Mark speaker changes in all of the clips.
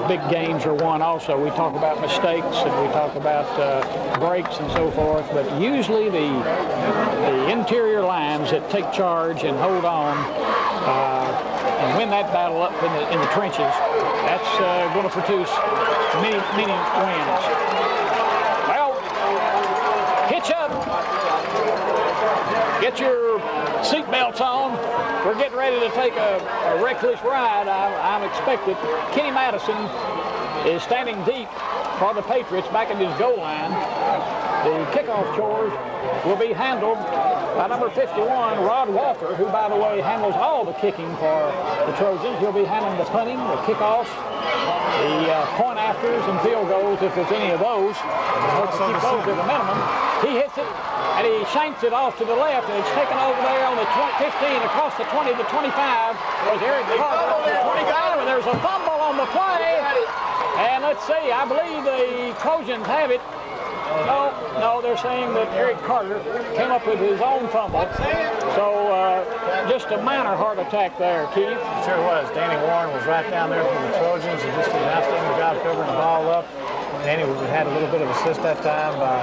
Speaker 1: big games are won also. We talk about mistakes and we talk about breaks and so forth, but usually the interior lines that take charge and hold on and win that battle up in the trenches, that's going to produce many wins. Well, hitch up. Get your seat belts on. We're getting ready to take a reckless ride, I'm expected. Kenny Madison is standing deep for the Patriots back in his goal line. The kickoff chores will be handled by number 51, Rod Walker, who, by the way, handles all the kicking for the Trojans. He'll be handling the punting, the kickoffs, the point afters, and field goals if there's any of those. To keep those at a minimum. He hits it, and he shanks it off to the left, and it's taken over there on the 15, across the 20 to 25. There's Eric Carter on the 25, and there's a fumble on the play. And let's see, I believe the Trojans have it. No, they're saying that Eric Carter came up with his own fumble. So just a minor heart attack there, Keith.
Speaker 2: It sure was. Danny Warren was right down there for the Trojans and just did an outstanding job covering the ball up. Danny had a little bit of assist that time by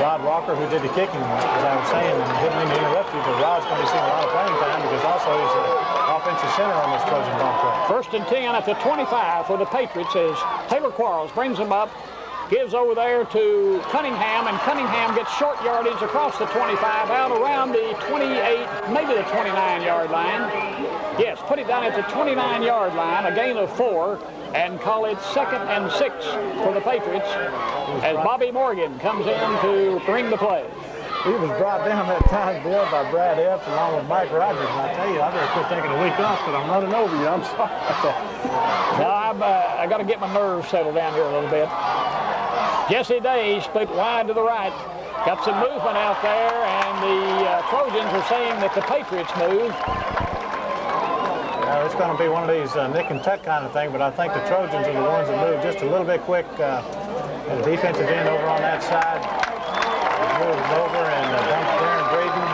Speaker 2: Rod Walker, who did the kicking, as I was saying. And didn't mean to interrupt you, but Rod's going to be seeing a lot of playing time because also he's an offensive center on this Trojan ball club.
Speaker 1: 1st and 10 at the 25 for the Patriots as Taylor Quarles brings them up. Gives over there to Cunningham, and Cunningham gets short yardage across the 25 out around the 28, maybe the 29-yard line. Yes, put it down at the 29-yard line, a gain of 4, and call it 2nd and 6 for the Patriots as Bobby Morgan comes in to bring the play.
Speaker 2: He was brought down that time, Bill, by Brad Epps along with Mike Rogers. And I tell you, I better quit taking a week off because I'm running over you. I'm sorry about that.
Speaker 1: Now, I got to get my nerves settled down here a little bit. Jesse Day split wide to the right. Got some movement out there, and the Trojans are saying that the Patriots move.
Speaker 2: It's going to be one of these nick and tuck kind of thing, but I think the Trojans are the ones that move just a little bit quick. The defensive end over on that side moves over and dumps Darren Braden.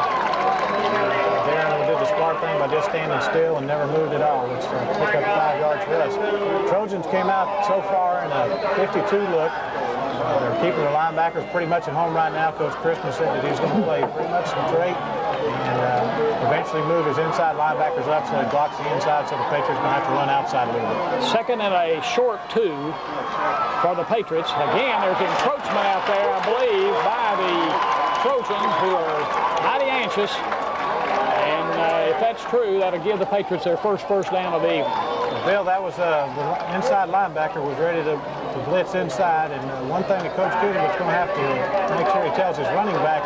Speaker 2: Darren did the smart thing by just standing still and never moved at all, which took up 5 yards for us. Trojans came out so far in a 52 look. They're keeping the linebackers pretty much at home right now. Coach Christmas said that he's going to play pretty much straight and eventually move his inside linebackers up so he blocks the inside, so the Patriots are going to have to run outside a little bit.
Speaker 1: 2nd and a short 2 for the Patriots. Again, there's encroachment out there, I believe, by the Trojans, who are mighty anxious. And if that's true, that'll give the Patriots their first down of the evening.
Speaker 2: Bill, that was the inside linebacker was ready to blitz inside, and one thing that Coach Cooter was going to have to make sure he tells his running backs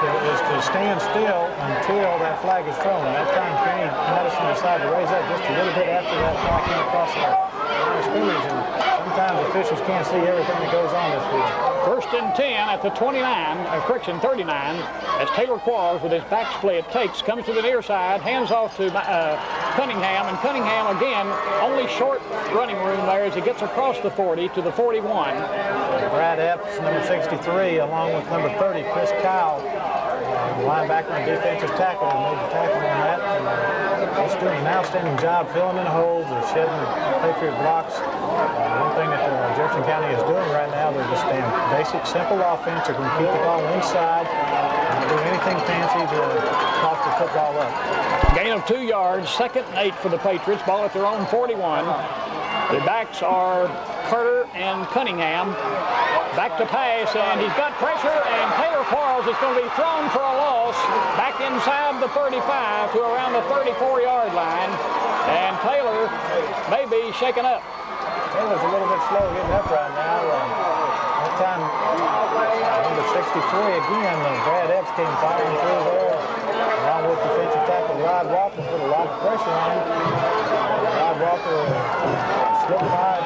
Speaker 2: is to stand still until that flag is thrown. And that time, Kenny Madison decided to raise that just a little bit after that flag came across the line of scrimmage, and sometimes officials can't see everything that goes on this field.
Speaker 1: 1st and 10 at the 39, 39, as Taylor Quarles with his back split comes to the near side, hands off to Cunningham, and Cunningham again, only short running room there as he gets across the 40 to the 41.
Speaker 2: Brad Epps, number 63, along with number 30, Chris Kyle, linebacker and defensive tackle, and made the tackle on that. And he's doing an outstanding job filling in the holes. They're shedding the Patriot blocks. One thing that Jefferson County is doing right now, they're just staying basic, simple offense. They're going to keep the ball inside, not do anything fancy to toss the football up.
Speaker 1: Gain of 2 yards, 2nd and 8 for the Patriots, ball at their own 41. The backs are Carter and Cunningham. Back to pass, and he's got pressure, and Taylor Quarles is going to be thrown for a loss back inside the 35 to around the 34-yard line, and Taylor may be shaken up.
Speaker 2: Taylor's a little bit slow getting up right now. That time, number 63 again, Brad Epps came firing through there, along with defensive tackle Rod Walker, put a lot of pressure on him. Rod Walker slipped by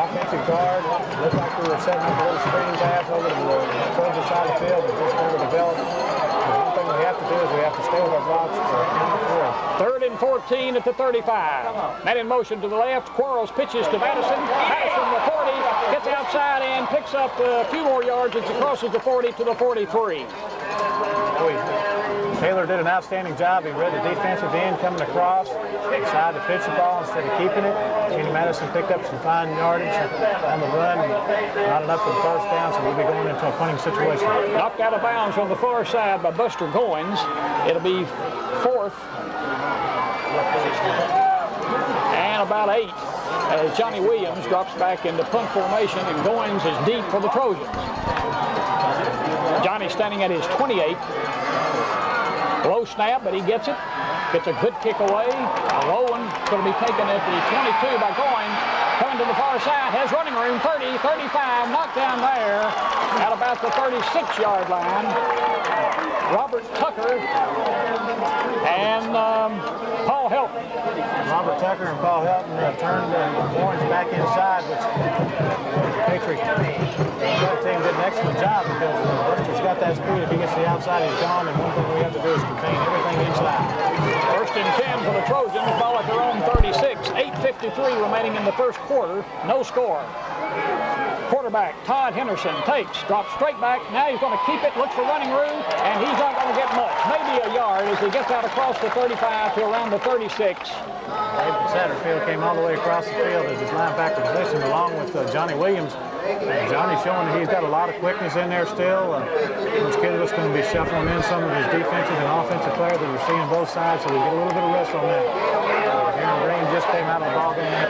Speaker 2: offensive guard. Looked like we were setting up a little screen pass over to the Trojan side of the field, but just never developed. One thing we have to do is we have to stay with our blocks for down the field.
Speaker 1: 3rd and 14 at the 35. Man in motion to the left. Quarles pitches to Madison. Madison, the 40, gets outside and picks up a few more yards as he crosses the 40 to the 43.
Speaker 2: Taylor did an outstanding job. He read the defensive end coming across. decided to pitch the ball instead of keeping it. Kenny Madison picked up some fine yardage on the run. Not enough for the first down, so we'll be going into a punting situation.
Speaker 1: Knocked out of bounds on the far side by Buster Goins. It'll be 4th and about 8 as Johnny Williams drops back into punt formation and Goins is deep for the Trojans. Johnny standing at his 28. Low snap, but he gets it. Gets a good kick away. A low one going to be taken at the 22 by Goins. Coming to the far side, has running room, 30, 35, knocked down there at about the 36-yard line. Robert Tucker and Paul Helton.
Speaker 2: Robert Tucker and Paul Helton turned Goins back inside, which the Patriots team did an excellent job because Buster's got that speed. If he gets to the outside, he's gone, and one thing we have to do is contain everything inside.
Speaker 1: 1st and 10 for the Trojans, ball at their own 36. 8:53 remaining in the first quarter, no score. Quarterback Todd Henderson takes, drops straight back. Now he's going to keep it, looks for running room, and he's not going to get much. Maybe a yard as he gets out across the 35 to around the 36.
Speaker 2: David Satterfield came all the way across the field as his linebacker position along with Johnny Williams. Johnny's showing that he's got a lot of quickness in there still. Coach Kidlett's going to be shuffling in some of his defensive and offensive players that we're seeing both sides, so we get a little bit of rest on that. Aaron Green just came out of the ball game right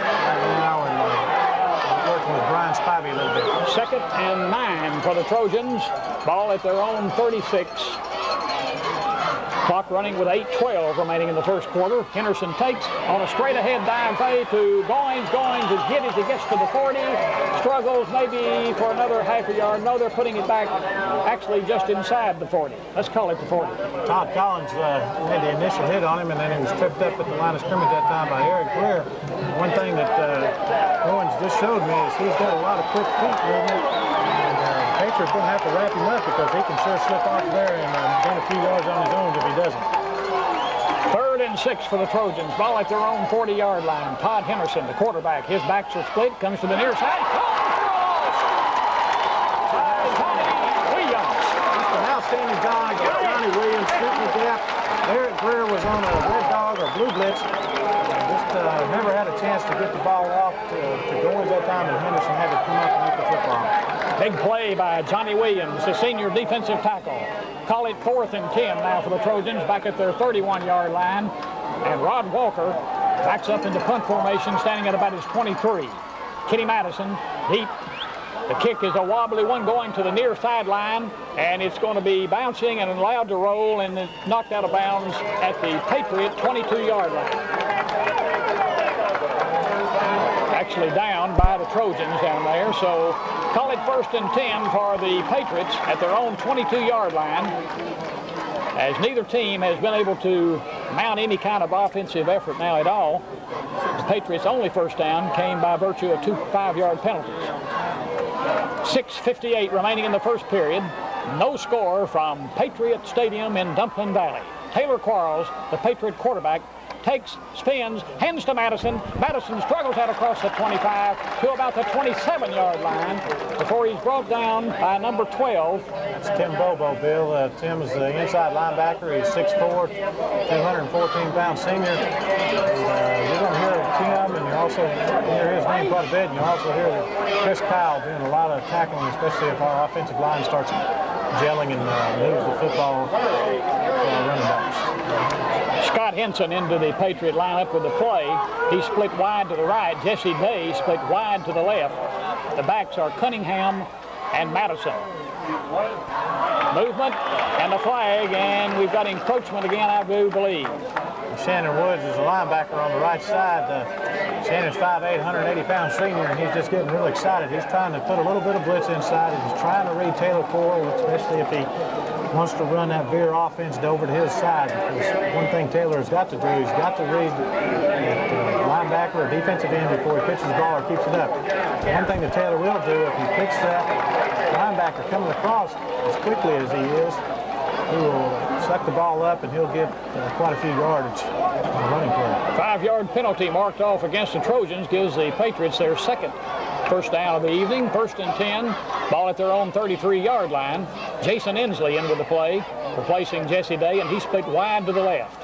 Speaker 2: now and working with Brian Spivey a little bit.
Speaker 1: 2nd and 9 for the Trojans. Ball at their own 36. Clock running with 8:12 remaining in the first quarter. Henderson takes on a straight-ahead dive play to Goins. Goins is hit as he gets to the 40. Struggles maybe for another half a yard. No, they're putting it back actually just inside the 40. Let's call it the 40.
Speaker 2: Todd Collins made the initial hit on him, and then he was tripped up at the line of scrimmage that time by Eric Greer. One thing that Goins just showed me is he's got a lot of quick feet movement. Patriots going to have to wrap him up because he can sure slip off there and gain a few yards on his own if he doesn't.
Speaker 1: 3rd and 6 for the Trojans. Ball at their own 40-yard line. Todd Henderson, the quarterback. His backs are split. Comes to the near side. Johnny Williams.
Speaker 2: Just an outstanding dog. Johnny Williams shooting the gap. Eric Greer was on a red dog or blue blitz. Just never had a chance to get the ball off to Goins that time, and Henderson had to come up and make the football.
Speaker 1: Big play by Johnny Williams, the senior defensive tackle. Call it 4th and 10 now for the Trojans, back at their 31-yard line. And Rod Walker backs up into punt formation, standing at about his 23. Kenny Madison, deep. The kick is a wobbly one going to the near sideline, and it's going to be bouncing and allowed to roll and knocked out of bounds at the Patriot 22-yard line. Actually down by the Trojans down there, so call it 1st and 10 for the Patriots at their own 22-yard line, as neither team has been able to mount any kind of offensive effort now at all. The Patriots' only first down came by virtue of 2 5-yard penalties. 6:58 remaining in the first period. No score from Patriot Stadium in Dumplin Valley. Taylor Quarles, the Patriot quarterback, takes, spins, hands to Madison. Madison struggles out across the 25 to about the 27-yard line before he's brought down by number 12.
Speaker 2: It's Tim Bobo, Bill. Tim is the inside linebacker. He's 6'4", 214-pound senior. And, you're going to hear Tim, and you also hear his name quite a bit, and you also hear Chris Powell doing a lot of tackling, especially if our offensive line starts gelling and moves the football running backs.
Speaker 1: Scott Henson into the Patriot lineup with the play. He split wide to the right. Jesse Day split wide to the left. The backs are Cunningham and Madison. Movement and a flag, and we've got encroachment again, I do believe.
Speaker 2: Shannon Woods is a linebacker on the right side. Shannon's 5'8", 180-pound senior, and he's just getting real excited. He's trying to put a little bit of blitz inside, and he's trying to read Taylor Quarles, especially if he wants to run that veer offense over to his side. Because one thing Taylor has got to do, he's got to read that linebacker or defensive end before he pitches the ball or keeps it up. One thing that Taylor will do, if he picks that linebacker coming across as quickly as he is, he will suck the ball up and he'll get quite a few yardage on the running play.
Speaker 1: 5-yard penalty marked off against the Trojans gives the Patriots their second first down of the evening. 1st and 10, ball at their own 33-yard line. Jason Ensley in with the play, replacing Jesse Day, and he split wide to the left.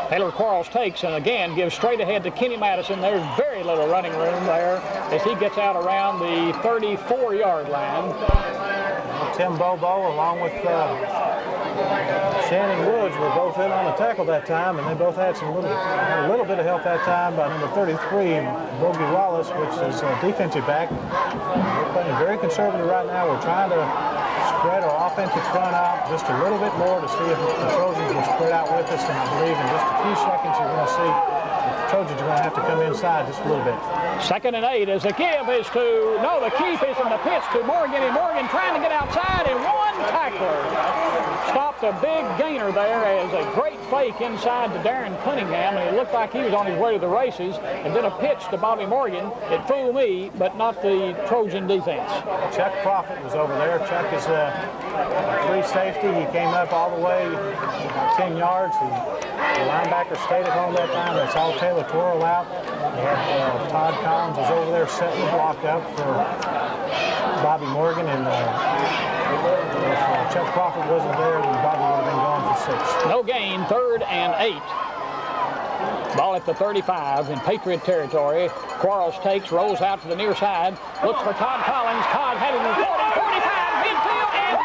Speaker 1: Taylor Quarles takes and again gives straight ahead to Kenny Madison. There's very little running room there as he gets out around the 34-yard line.
Speaker 2: Tim Bobo along with Shannon Woods were both in on the tackle that time, and they both had a little bit of help that time by number 33, Bogey Wallace, which is a defensive back. We're playing very conservative right now. We're trying to spread our offensive front out just a little bit more to see if the Trojans will spread out with us, and I believe in just a few seconds you're going to see the Trojans are going to have to come inside just a little bit.
Speaker 1: 2nd and 8 as the give is to, no, the keep is in the pitch to Morgan, and Morgan trying to get outside, and one tackler stopped a big gainer there as a great fake inside to Darren Cunningham, and it looked like he was on his way to the races, and then a pitch to Bobby Morgan. It fooled me, but not the Trojan defense.
Speaker 2: Chuck Profit was over there. Chuck is a free safety. He came up all the way 10 yards. The linebacker stayed at home that time. They saw Taylor twirl out. They had Todd Collins was over there setting the block up for Bobby Morgan, and if Chuck Crawford wasn't there, then Bobby would have been gone for 6.
Speaker 1: No gain, 3rd and 8. Ball at the 35 in Patriot territory. Quarles takes, rolls out to the near side, looks for Todd Collins. Todd had it in 40, 45, midfield, and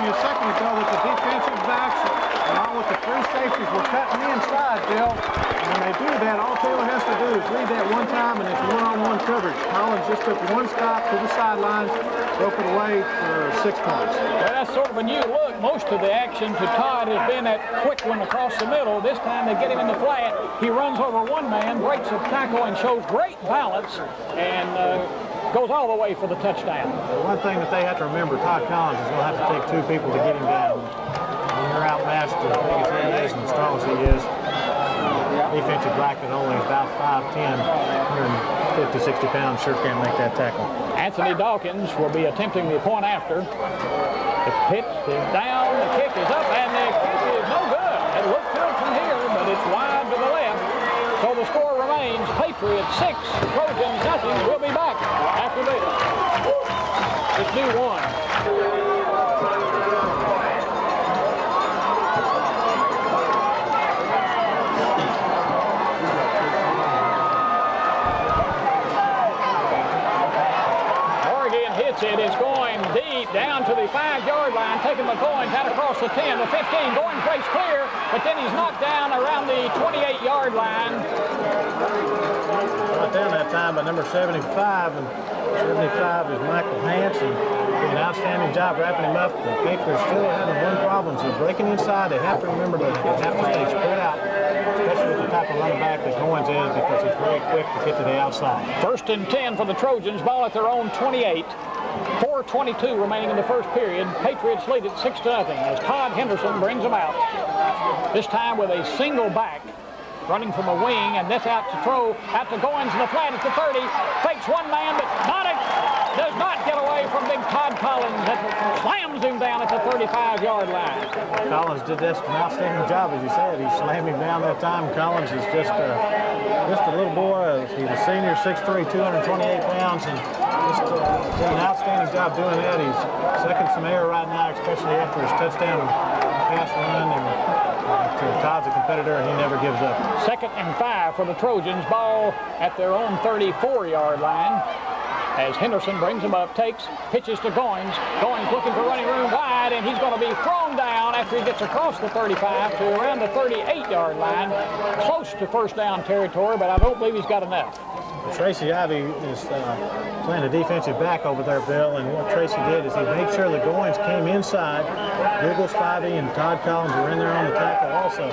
Speaker 2: a second ago that the defensive backs along with the free safeties were cutting inside, Bill. And when they do that, all Taylor has to do is read that one time, and it's one-on-one coverage. Collins just took one stop to the sidelines, broke it away for 6 points.
Speaker 1: Well, that's sort of a new look. Most of the action to Todd has been that quick one across the middle. This time they get him in the flat. He runs over one man, breaks a tackle, and shows great balance, and goes all the way for the touchdown.
Speaker 2: The one thing that they have to remember, Todd Collins is going to have to take 2 people to get him down. When you're outmatched as big as he is and as strong as he is, defensive back that only is about 5'10", 150, 60 pounds, sure can't make that tackle.
Speaker 1: Anthony Dawkins will be attempting the point after. The pitch is down, the kick is up, and the kick is no good. It looked good from here, but it's wide to the left. So the score remains Patriots 6, Trojans nothing. We'll be back after this. It's due 1. It is going deep down to the 5-yard line, taking McCoy out across the 10, the 15, going place clear, but then he's knocked down around the 28-yard line.
Speaker 2: Brought down that time by number 75, and 75 is Michael Hance, and did an outstanding job wrapping him up. The Patriots still having one problem, so breaking inside, they have to remember to have to stay spread out, especially with the type of running back that Goins is, because he's very quick to get to the outside.
Speaker 1: 1st and 10 for the Trojans, ball at their own 28. 4:22 remaining in the first period. Patriots lead it 6-0 as Todd Henderson brings them out. This time with a single back running from a wing, and this out to throw, out to Goins in the flat at the 30. Fakes one man, but does not get away from big Todd Collins. That slams him down at the 35-yard line.
Speaker 2: Collins did an outstanding job, as you said. He slammed him down that time. Collins is just a little boy. He's a senior, 6'3", 228 pounds, and just did an outstanding job doing that. He's second some air right now, especially after his touchdown pass run. And Todd's a competitor, and he never gives up.
Speaker 1: 2nd and 5 for the Trojans. Ball at their own 34-yard line. As Henderson brings him up, takes, pitches to Goins. Goins looking for running room wide, and he's going to be thrown down after he gets across the 35 to around the 38-yard line. Close to first down territory, but I don't believe he's got enough.
Speaker 2: Tracy Ivey is playing a defensive back over there, Bill, and what Tracy did is he made sure the Goins came inside. Douglas Spivey and Todd Collins were in there on the tackle also.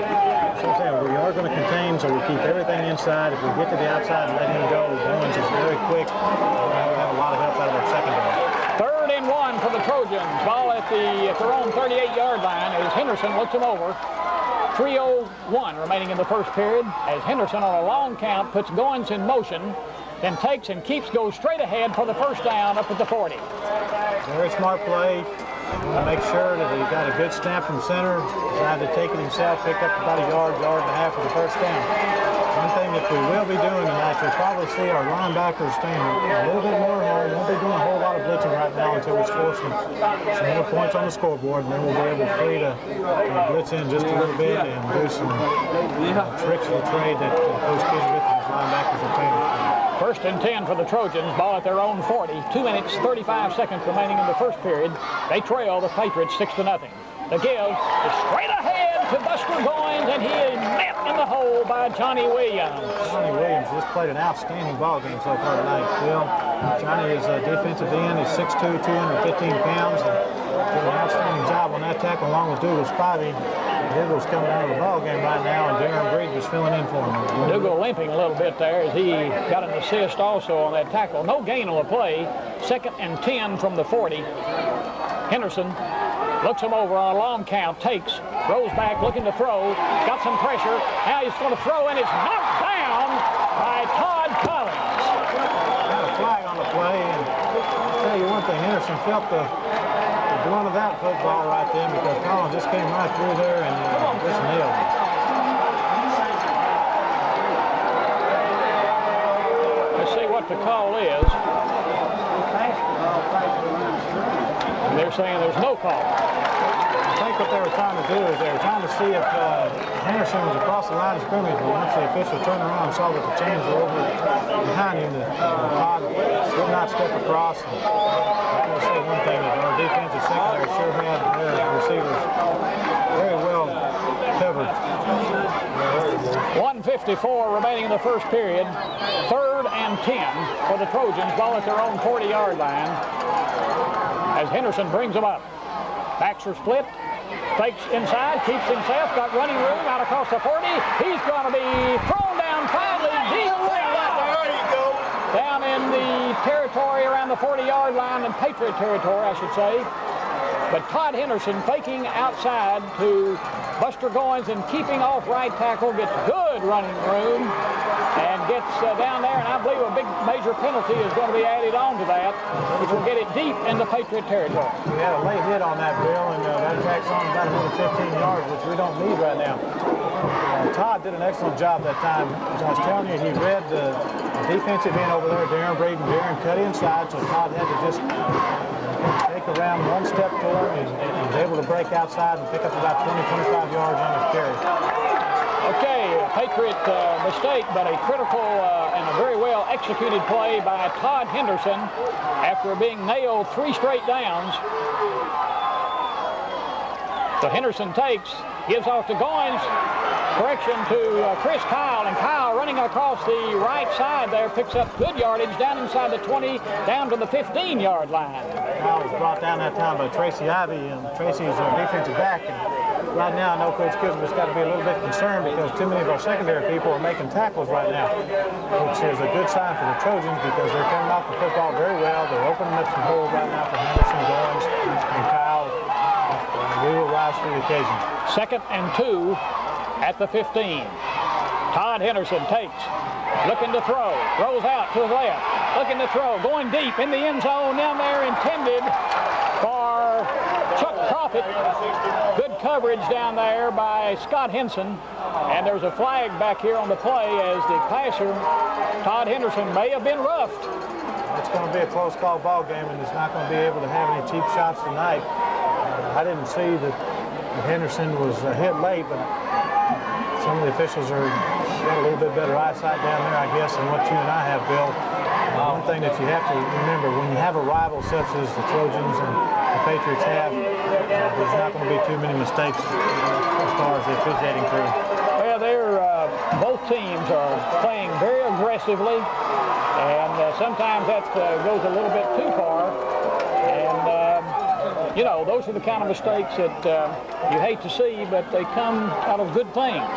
Speaker 2: So I'm saying we are going to contain, so we keep everything inside. If we get to the outside and let him go, Goins is very quick. We'll have a lot of help out of our secondary.
Speaker 1: 3rd and 1 for the Trojans. Ball at their own 38-yard line as Henderson looks him over. 3:01 remaining in the first period as Henderson on a long count puts Goins in motion, then takes and goes straight ahead for the first down up at the 40.
Speaker 2: Very smart play. Make sure that he got a good snap from center. Decided to take it himself, pick up about a yard and a half for the first down. One thing that we will be doing tonight, you'll probably see our linebackers staying a little bit more hard. Won't be doing a whole lot of blitzing right now until we score some more points on the scoreboard, and then we'll be able to free to blitz in just a little bit and do some tricks of the trade that Coach Kisbeth and his linebackers are famous for.
Speaker 1: First and 10 for the Trojans, ball at their own 40. 2 minutes, 35 seconds remaining in the first period. They trail the Patriots 6-0. The give is straight ahead to Buster Goins, and he is met in the hole by Johnny Williams.
Speaker 2: Johnny Williams just played an outstanding ball game so far tonight. Bill, Johnny is a defensive end. He's 6'2", 215 pounds. And did an outstanding job on that tackle along with Dougal Spivey. Dougal's coming out of the ball game right now, and Darren Breed was filling in for him.
Speaker 1: Dougal limping a little bit there as he got an assist also on that tackle. No gain on the play. 2nd and 10 from the 40. Henderson looks him over on a long count, takes, throws back, looking to throw, got some pressure. Now he's going to throw, and it's knocked down by Todd Collins.
Speaker 2: Got a flag on the play, and I'll tell you one thing, Henderson felt the brunt of that football right then because Collins just came right through there and just nailed him.
Speaker 1: Let's see what the call is. And they're saying there's no call.
Speaker 2: I think what they were trying to do is they were trying to see if Henderson was across the line of scrimmage, but once the official turned around and saw that the chains were over behind him, the Todd did not step across. And I'm going to say one thing, that our defensive secondary sure had their receivers very well covered.
Speaker 1: 1:54 remaining in the first period. 3rd and 10 for the Trojans, ball at their own 40-yard line as Henderson brings them up. Backs are split, fakes inside, keeps himself, got running room out across the 40. He's going to be thrown down finally deep down in the territory around the 40-yard line, and Patriot territory, I should say. But Todd Henderson faking outside to Buster Goins and keeping off right tackle, gets good running room and gets down there, and I believe a big major penalty is going to be added on to that, which will get it deep into Patriot territory.
Speaker 2: We had a late hit on that, Bill, and that tacks on about another 15 yards, which we don't need right now. Todd did an excellent job that time. As I was telling you, he read the defensive end over there, Darren Breed, and Darren cut inside, so Todd had to just take around one step to him, and was able to break outside and pick up about 20-25 yards on his carry.
Speaker 1: Okay, Patriot mistake, but a critical and a very well executed play by Todd Henderson after being nailed 3 straight downs. So Henderson takes, gives off to Goins, correction to Chris Kyle, and Kyle running across the right side there picks up good yardage down inside the 20, down to the 15-yard line.
Speaker 2: Kyle was brought down that time by Tracy Ivey, and Tracy's our defensive back. And right now, I know Coach Kisbeth's got to be a little bit concerned because too many of our secondary people are making tackles right now, which is a good sign for the Trojans because they're coming off the football very well. They're opening up some holes right now for Henderson, Goins, and Kyle. We will rise to the occasion.
Speaker 1: 2nd and 2 at the 15. Todd Henderson takes, looking to throw, throws out to his left, looking to throw, going deep in the end zone down there, intended for Chuck Profit. Good coverage down there by Scott Henson, and there's a flag back here on the play as the passer, Todd Henderson, may have been roughed.
Speaker 2: It's going to be a close call ball game, and it's not going to be able to have any cheap shots tonight. I didn't see that Henderson was hit late, but some of the officials got a little bit better eyesight down there, I guess, than what you and I have, Bill. One thing that you have to remember, when you have a rival such as the Trojans and the Patriots have, there's not going to be too many mistakes as far as the officiating crew.
Speaker 1: Well, both teams are playing very aggressively, and sometimes that goes a little bit too far. You know, those are the kind of mistakes that you hate to see, but they come out of good things,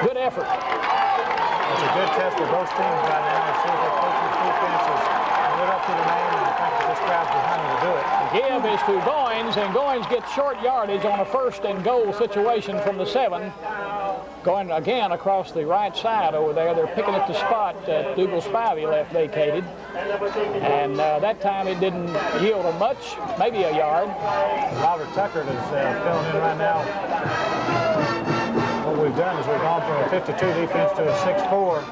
Speaker 1: good effort.
Speaker 2: It's a good test for both teams right now to see if their coaching defenses live up to the name, and I think that this crowd's behind them to do it.
Speaker 1: The give is to Goins, and Goins gets short yardage on a 1st and goal situation from the 7. Going again across the right side over there. They're picking at the spot that Dougal Spivey left vacated. And that time it didn't yield them much, maybe a yard.
Speaker 2: Robert Tucker is filling in right now what we've done is we've gone from a 52 defense to a 6-4.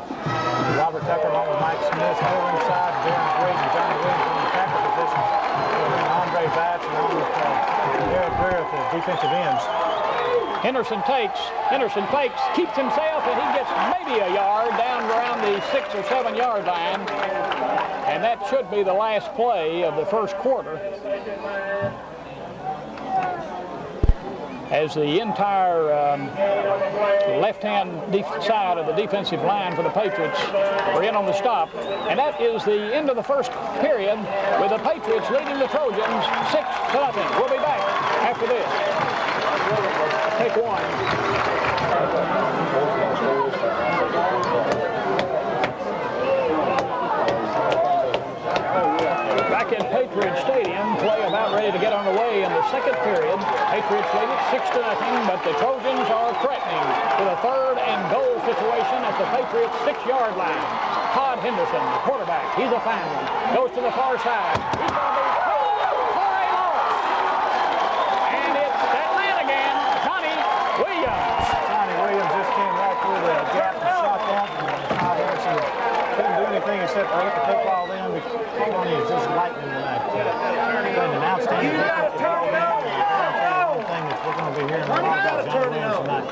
Speaker 2: Robert Tucker along with Mike Smith still inside. Darren Green and Johnny Williams in the tackle position. Andre Batts along with Derek Greer at the defensive ends.
Speaker 1: Henderson fakes, keeps himself, and he gets maybe a yard down around the 6 or 7 yard line. And that should be the last play of the first quarter, as the entire left-hand side of the defensive line for the Patriots are in on the stop. And that is the end of the first period, with the Patriots leading the Trojans 6-0. We'll be back after this. Take one. Back at Patriot Stadium, play about ready to get underway in the second period. Patriots lead it 6-0, but the Trojans are threatening with a 3rd and goal situation at the Patriots 6-yard line. Todd Henderson, the quarterback, he's a fine one, goes to the far side. He's going to be pulled for a loss. And it's that man again, Johnny Williams.
Speaker 2: Johnny Williams just came right through the gap and shot that. Todd Henderson couldn't do anything except to hit the football in. Johnny is just lightning tonight. Done an outstanding defensive ball man. And one thing that we're going to be hearing a lot about Johnny Williams tonight.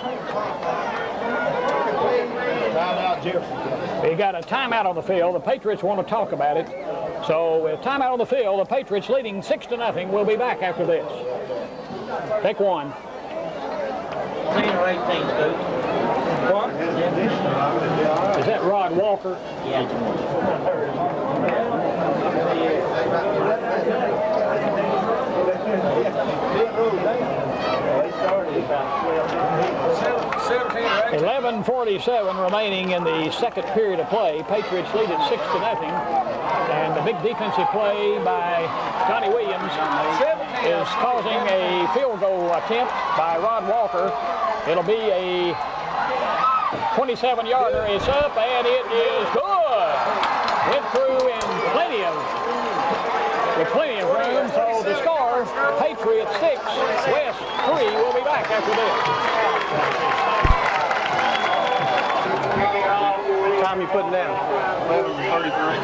Speaker 3: Timeout, Jefferson.
Speaker 1: We got a timeout on the field. The Patriots want to talk about it. So with timeout on the field, the Patriots leading 6-0. We'll be back after this. Take one.
Speaker 4: 10 or 18, Stu. What?
Speaker 1: Is that Rod Walker?
Speaker 4: Yeah.
Speaker 1: 11:47 remaining in the second period of play. Patriots lead it 6-0. And the big defensive play by Johnny Williams is causing a field goal attempt by Rod Walker. It'll be a 27-yarder. It's up, and it is good. Went through in plenty of room. So the score, Patriots 6, West 3. We'll be back after this.
Speaker 3: What time you putting down? 11:33.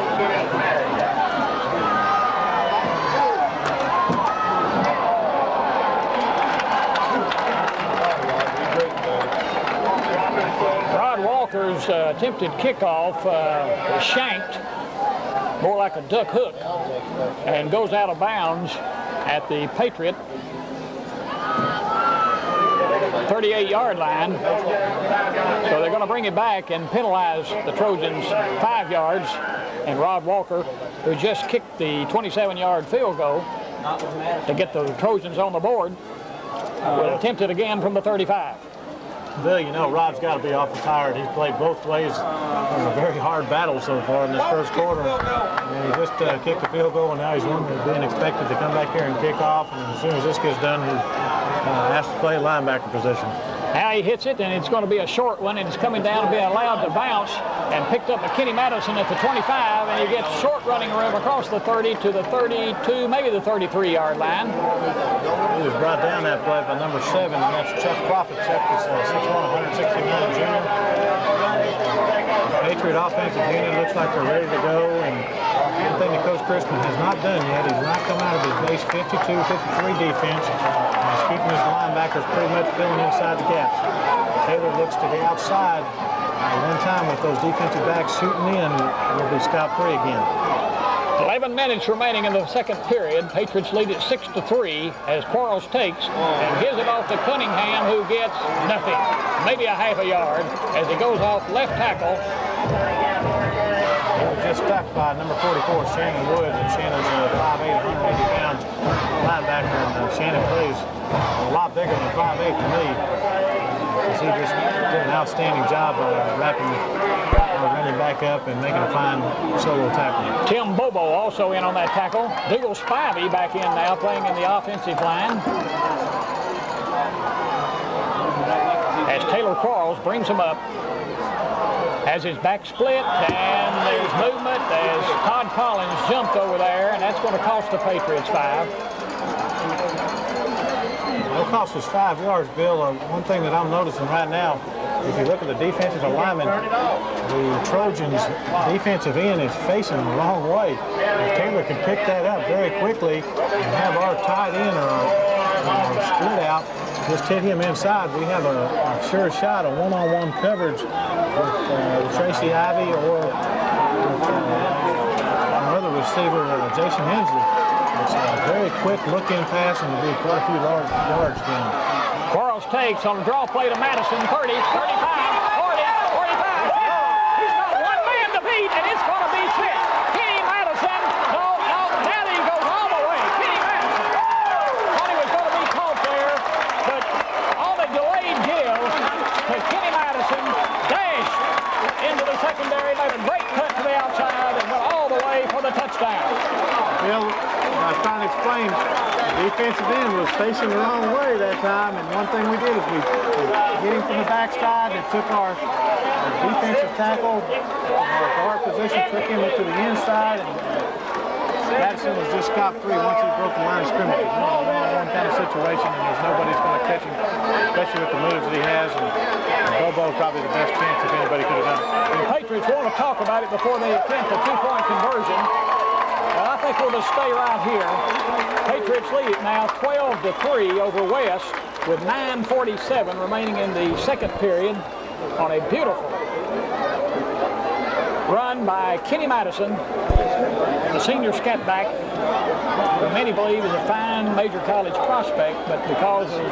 Speaker 1: Walker's attempted kickoff was shanked, more like a duck hook, and goes out of bounds at the Patriot 38-yard line. So they're going to bring it back and penalize the Trojans 5 yards. And Rod Walker, who just kicked the 27-yard field goal to get the Trojans on the board, will attempt it again from the 35.
Speaker 2: Bill, you know, Rod's got to be awful tired. He's played both ways. It was a very hard battle so far in this first quarter. And he just kicked the field goal, and now he's being expected to come back here and kick off. And as soon as this gets done, he's asked to play linebacker position.
Speaker 1: Now he hits it, and it's going to be a short one, and it's coming down to be allowed to bounce, and picked up by Kenny Madison at the 25, and he gets short running room across the 30 to the 32, maybe the 33-yard line.
Speaker 2: He was brought down that play by number 7, and that's Chuck Profit. Chuck is 6'1", 169 junior. The Patriot offensive unit looks like they're ready to go, and one thing that Coach Crispin has not done yet, he's not come out of his base 52, 53 defense. He's keeping his linebackers pretty much filling inside the gaps. Taylor looks to the outside. One time with those defensive backs shooting in, will be scot-free again.
Speaker 1: 11 minutes remaining in the second period. Patriots lead it 6-3 as Quarles takes and gives it off to Cunningham, who gets nothing, maybe a half a yard, as he goes off left tackle.
Speaker 2: He was just stuck by number 44, Shannon Woods, and Shannon's 5'8", 180 pounds linebacker, and Shannon plays a lot bigger than 5'8" to me. He just did an outstanding job running back up and making a fine solo tackle.
Speaker 1: Tim Bobo also in on that tackle. Dougal Spivey back in now, playing in the offensive line, as Taylor Quarles brings him up. Has his back split, and there's movement as Todd Collins jumped over there, and that's going to cost the Patriots 5.
Speaker 2: That cost us 5 yards, Bill. One thing that I'm noticing right now, if you look at the defensive alignment, the Trojans' defensive end is facing the wrong way. If Taylor can pick that up very quickly and have our tight end or our split out, just hit him inside, we have a sure shot of one-on-one coverage with Tracy Ivy or with our other receiver, Jason Ensley. It's a very quick look-in pass and will be quite a few yards gained.
Speaker 1: Quarles takes on a draw play to Madison, 30, 35, 40, 45. He's got one man to beat, and it's going to be six. Kenny Madison, no, now he goes all the way. Kenny Madison. Thought he was going to be caught there, but on the delayed give to Kenny Madison, dashed into the secondary, made a great cut to the outside, and went all the way for the touchdown.
Speaker 2: Bill, I was trying to explain, the defensive end was facing the wrong way that time, and one thing we did is we hit him from the backside and took our defensive tackle from our guard position, took him into the inside, and Madison was just scot-free once he broke the line of scrimmage. It was a one-on-one kind of situation, and there's nobody's going to catch him, especially with the moves that he has, and Bobo probably the best chance if anybody could have done it.
Speaker 1: The Patriots want to talk about it before they attempt a two-point conversion. I think we'll just stay right here. Patriots lead it now 12-3 over West with 9:47 remaining in the second period on a beautiful run by Kenny Madison, the senior scat back, who many believe is a fine major college prospect, but because of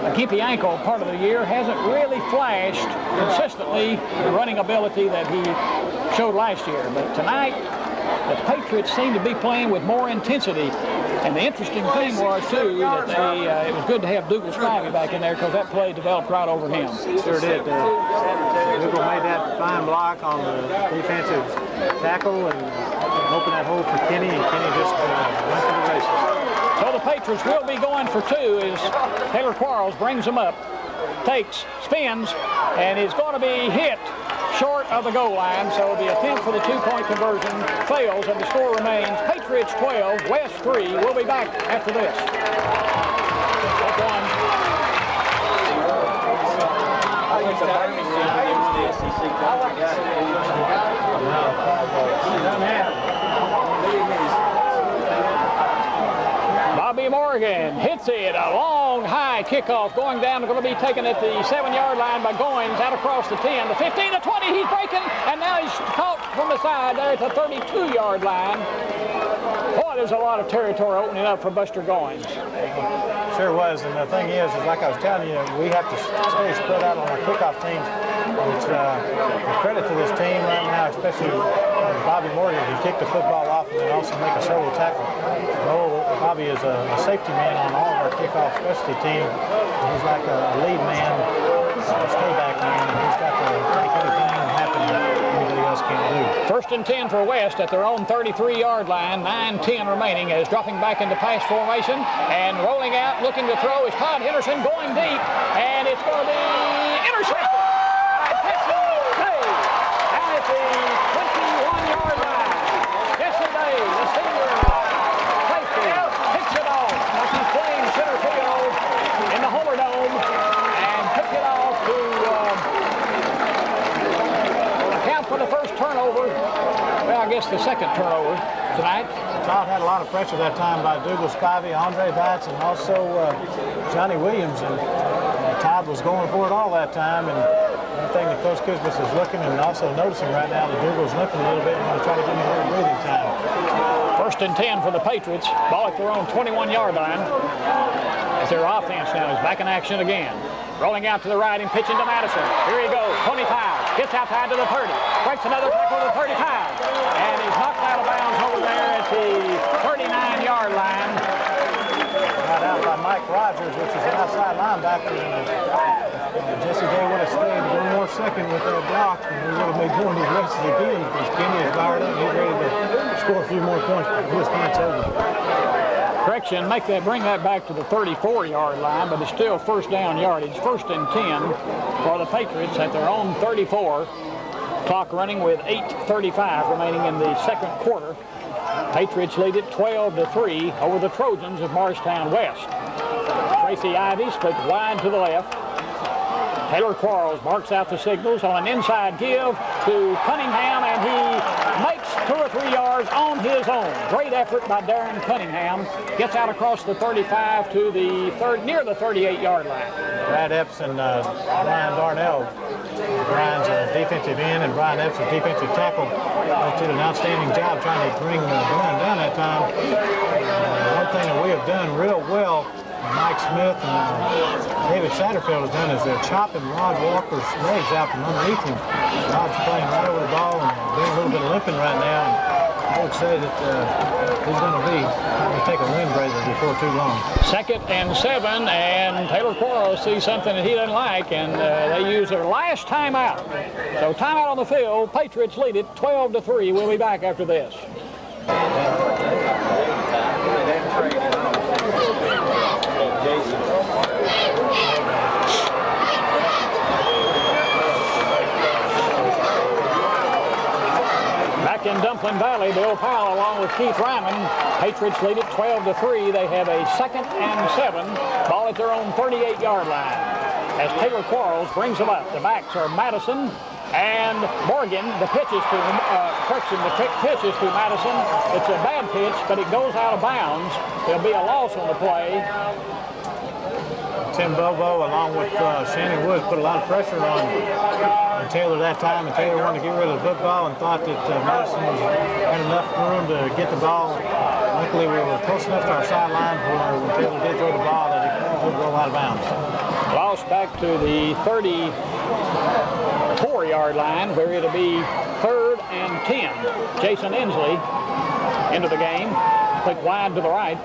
Speaker 1: a gimpy ankle part of the year, hasn't really flashed consistently the running ability that he showed last year. But tonight, the Patriots seem to be playing with more intensity. And the interesting thing was, too, that it was good to have Dougal Spivey back in there because that play developed right over him.
Speaker 2: Sure did. Dougal made that fine block on the defensive tackle and opened that hole for Kenny, and Kenny just went to the races.
Speaker 1: So the Patriots will be going for two as Taylor Quarles brings them up, takes, spins, and is going to be hit short of the goal line, so the attempt for the two-point conversion fails, and the score remains Patriots 12, West 3. We'll be back after this. Bobby Morgan hits it, a long high kickoff going down, going to be taken at the 7-yard line by Goins, out across the 10, the 15, the 20, he's breaking, and now he's caught from the side there at the 32-yard line. Boy, there's a lot of territory opening up for Buster Goins.
Speaker 2: Sure was, and the thing is like I was telling you, we have to stay spread out on our kickoff teams. It's a credit to this team right now, especially Bobby Morgan, who kicked the football off and then also make a solo tackle. Bobby is a safety man on all of our kickoff specialty team. He's like a lead man, a stayback man, and he's got to make anything happen that anybody else can't do.
Speaker 1: First and 10 for West at their own 33-yard line, 9:10 remaining, as dropping back into pass formation and rolling out, looking to throw is Todd Henderson, going deep, and it's going to be intercepted. The second turnover tonight.
Speaker 2: Todd had a lot of pressure that time by Dougal Spivey, Andre Batts, and also Johnny Williams, and Todd was going for it all that time. And one thing that Coach Kisbis is looking and also noticing right now that Dougal's looking a little bit and going to try to give him a little breathing time.
Speaker 1: First and 10 for the Patriots, ball at their own 21-yard line. As their offense now is back in action again. Rolling out to the right and pitching to Madison. Here he goes, 25, gets outside to the 30, breaks another tackle to the 35, and he's knocked out of bounds over there at the 39-yard line.
Speaker 2: Got out by Mike Rogers, which is an outside linebacker. Jesse Day would have stayed one more second with that block, and we would have made one of these races again because Kenny is fired up and he's ready to score a few more points. His points over.
Speaker 1: Correction, bring that back to the 34-yard line, but it's still first down yardage. First and 10 for the Patriots at their own 34. Clock running with 8:35 remaining in the second quarter. Patriots lead it 12-3 over the Trojans of Morristown West. Tracy Ivy split wide to the left. Taylor Quarles marks out the signals on an inside give to Cunningham, and he makes 2 or 3 yards on his own. Great effort by Darren Cunningham. Gets out across the 35 to the near the 38-yard line.
Speaker 2: Brad Epps and Brian Darnell. Brian's a defensive end and Brian Epps a defensive tackle. Both did an outstanding job trying to bring Brian down that time. One thing that we have done real well, Mike Smith and David Satterfield has done, is they're chopping Rod Walker's legs out from underneath him. Rod's playing right over the ball and doing a little bit of limping right now. And I would say that he's going to take a windbreaker before too long. 2nd
Speaker 1: and 7, and Taylor Quarles sees something that he doesn't like, and they use their last timeout. So timeout on the field. Patriots lead it 12-3. We'll be back after this. Back in Dumpling Valley, Bill Powell along with Keith Ryman. Patriots lead it 12-3. They have a 2nd and 7. Ball at their own 38-yard line. As Taylor Quarles brings them up, the backs are Madison and Morgan. The pitch is to Madison. It's a bad pitch, but it goes out of bounds. There'll be a loss on the play.
Speaker 2: Tim Bobo, along with Shannon Woods, put a lot of pressure on Taylor that time, and Taylor wanted to get rid of the football and thought that Madison had enough room to get the ball. Luckily, we were close enough to our sideline when Taylor did throw the ball that it would go out of bounds.
Speaker 1: Lost back to the 34-yard line, where it'll be 3rd and 10. Jason Ensley into the game, click wide to the right.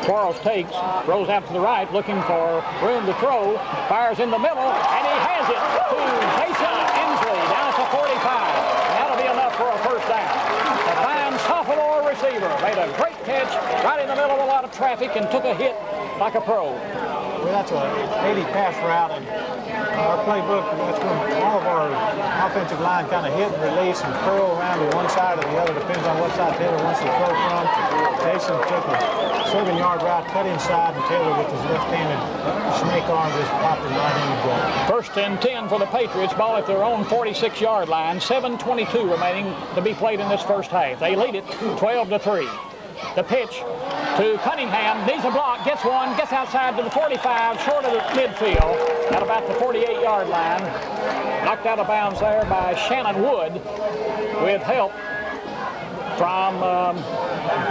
Speaker 1: Quarles takes, throws out to the right, looking for room to throw, fires in the middle, and he has it to Jason Ensley down to 45. And that'll be enough for a first down. The fine sophomore receiver made a great catch right in the middle of a lot of traffic and took a hit like a pro.
Speaker 2: Well, that's a 80 pass route, and our playbook, that's when all of our offensive line kind of hit and release and curl around to one side or the other, depends on what side Taylor wants to throw from. Jason took a 7-yard route, cut inside, and Taylor with his left-handed snake arm just popped it right in the goal. 1st and 10 for the Patriots, ball at their own 46-yard line, 7:22 remaining to be played in this first half. They lead it 12-3. The pitch to Cunningham, needs a block, gets one, gets outside to the 45, short of the midfield, at about the 48-yard line. Knocked out of bounds there by Shannon Wood with help from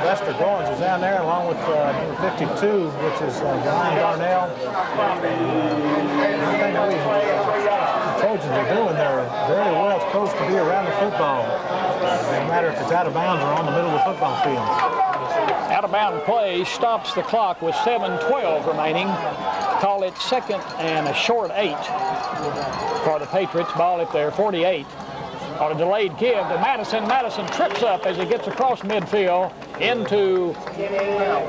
Speaker 2: Lester Goins is down there along with number 52, which is Brian Darnell. One thing that the Trojans are doing, they're very well supposed to be around the football. No matter if it's out of bounds or on the middle of the football field.
Speaker 1: Out-of-bound play stops the clock with 7:12 remaining. Call it 2nd and a short 8 for the Patriots. Ball at their 48. On a delayed give to Madison. Madison trips up as he gets across midfield into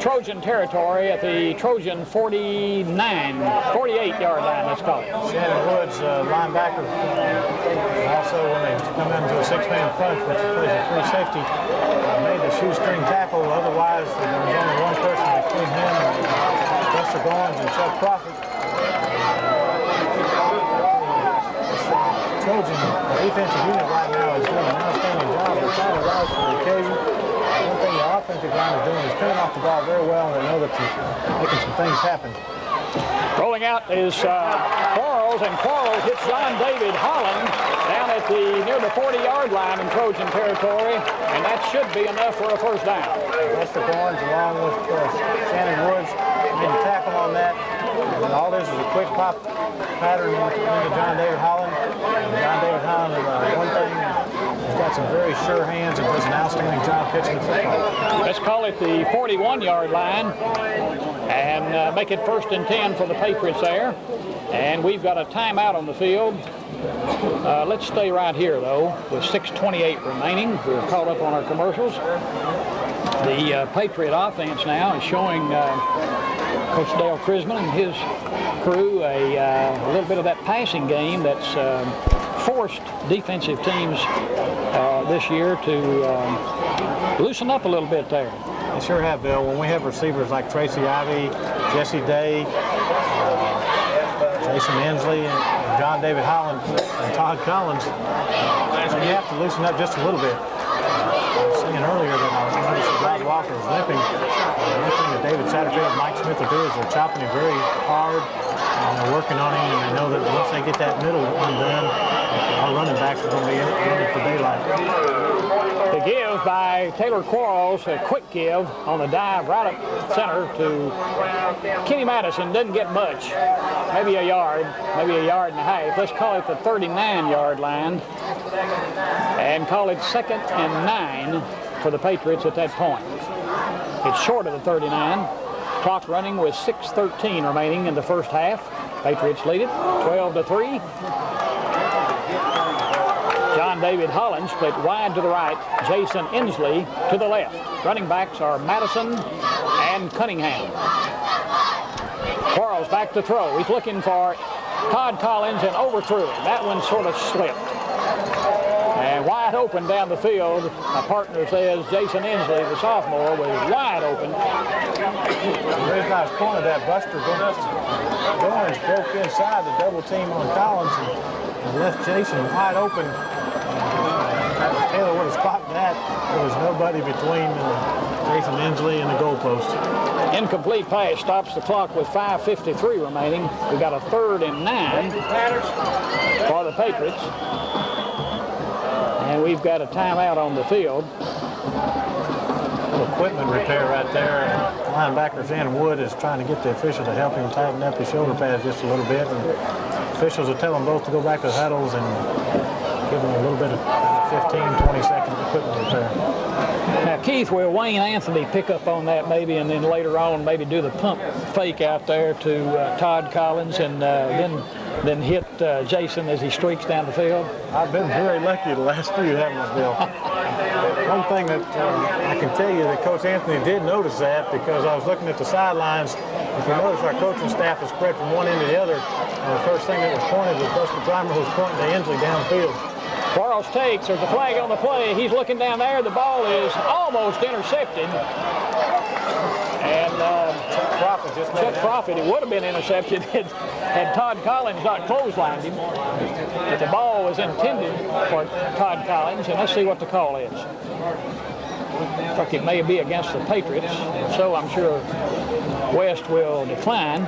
Speaker 1: Trojan territory at the Trojan 48-yard line, let's call it.
Speaker 2: Shannon Woods, linebacker, also when they come into a 6-man front, which plays a free safety, made the shoestring tackle. Otherwise, there was only one person between him and Lester Goins and Chuck Prophet. Trojan defensive unit right now is doing an outstanding job. They're trying to rise to the occasion. One thing the offensive line is doing is picking off the ball very well, and they know that they're making some things happen.
Speaker 1: Rolling out is Quarles, and Quarles hits John David Holland down at near the 40-yard line in Trojan territory, and that should be enough for a first down.
Speaker 2: Lester Goins along with Shannon Woods made a tackle on that. And all this is a quick pop pattern into John David Holland. And John David Holland, one thing, he's got some very sure hands and does an outstanding job pitching the football.
Speaker 1: Let's call it the 41-yard line and make it 1st and 10 for the Patriots there. And we've got a timeout on the field. Let's stay right here, though, with 6:28 remaining. We're caught up on our commercials. The Patriot offense now is showing Coach Dale Crisman and his crew a little bit of that passing game that's forced defensive teams this year to loosen up a little bit there.
Speaker 2: They sure have, Bill. When we have receivers like Tracy Ivy, Jesse Day, Jason Ensley, and John David Holland, and Todd Collins, you have to loosen up just a little bit. I was saying earlier that I noticed that Rod Walker is limping. One thing that David Satterfield and Mike Smith will do is they're chopping him very hard, and they're working on him, and they know that once they get that middle one done, our running backs are going to be in it for daylight.
Speaker 1: The give by Taylor Quarles, a quick give on the dive right up center to Kenny Madison. Doesn't get much, maybe a yard and a half. Let's call it the 39-yard line and call it 2nd and 9 for the Patriots at that point. It's short of the 39. Clock running with 6:13 remaining in the first half. Patriots lead it 12-3. John David Holland split wide to the right. Jason Ensley to the left. Running backs are Madison and Cunningham. Quarles back to throw. He's looking for Todd Collins and overthrew it. That one sort of slipped. And wide open down the field. My partner says Jason Ensley, the sophomore, was wide open.
Speaker 2: The reason I was pointing at that, Buster Goins broke inside the double team on Collins and left Jason wide open. Taylor would have spotted that. There was nobody between Jason Ensley and the goalpost.
Speaker 1: Incomplete pass stops the clock with 5:53 remaining. We got a 3rd and 9 for the Patriots. And we've got a timeout on the field.
Speaker 2: Equipment repair right there. Linebacker's in. Wood is trying to get the official to help him tighten up his shoulder pads just a little bit. And officials will tell them both to go back to the huddles and give them a little bit of 15-20 second equipment repair.
Speaker 1: Now, Keith, will Wayne Anthony pick up on that maybe, and then later on maybe do the pump fake out there to Todd Collins and then hit Jason as he streaks down the field?
Speaker 2: I've been very lucky the last few, haven't I, Bill? One thing that I can tell you that Coach Anthony did notice that, because I was looking at the sidelines. If you notice, our coaching staff is spread from one end to the other, and the first thing that was pointed was Buster Primer was pointing to Ensley downfield.
Speaker 1: Quarles takes. There's a flag on the play. He's looking down there. The ball is almost intercepted. And Chuck Profit, it would have been intercepted had Todd Collins not clotheslined him. But the ball was intended for Todd Collins, and let's see what the call is. Looks like it may be against the Patriots, so I'm sure West will decline,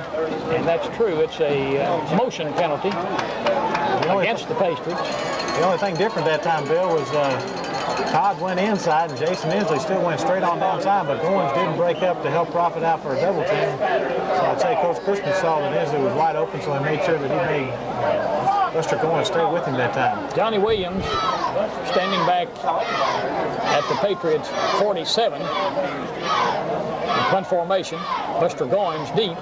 Speaker 1: and that's true. It's a motion penalty against the Patriots.
Speaker 2: The only thing different that time, Bill, was Todd went inside and Jason Ensley still went straight on downside, but Goins didn't break up to help Profit out for a double team. So I'd say Coach Christmas saw that Ensley was wide open, so he made sure that he made Buster Goins stay with him that time.
Speaker 1: Johnny Williams standing back at the Patriots 47. In punt formation, Buster Goins deep.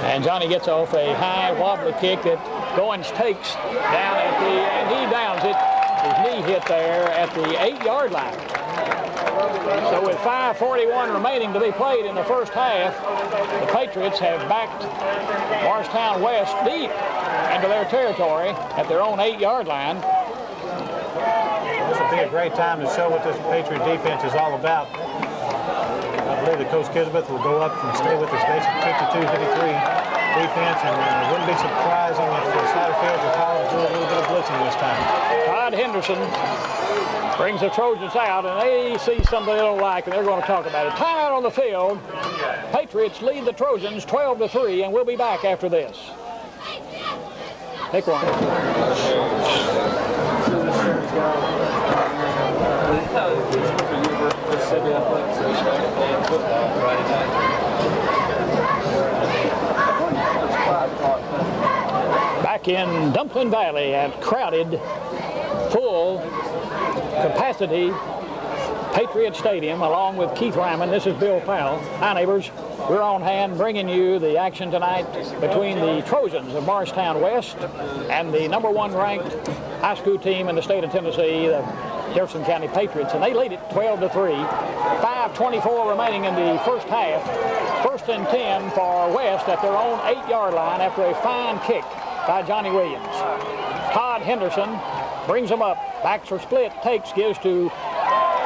Speaker 1: And Johnny gets off a high wobbly kick that Goins takes down at and he downs it. His knee hit there at the 8-yard line. So with 5:41 remaining to be played in the first half, the Patriots have backed Morristown West deep into their territory at their own 8-yard line.
Speaker 2: This will be a great time to show what this Patriot defense is all about. I believe that Coach Kisbeth will go up and stay with his basic 52-53 defense, and it wouldn't be surprising if the Satterfield or Powell do a little bit of blitzing this time.
Speaker 1: Todd Henderson brings the Trojans out, and they see something they don't like, and they're going to talk about it. Timeout on the field. Patriots lead the Trojans 12-3, and we'll be back after this. Take one. Back in Dumpling Valley at crowded, full capacity Patriot Stadium, along with Keith Ryman. This is Bill Powell. Hi, neighbors. We're on hand bringing you the action tonight between the Trojans of Morristown West and the #1 ranked high school team in the state of Tennessee, the Jefferson County Patriots, and they lead it 12-3. 5:24 remaining in the first half. 1st and 10 for West at their own 8-yard line after a fine kick by Johnny Williams. Todd Henderson brings them up. Backs are split. Takes, gives to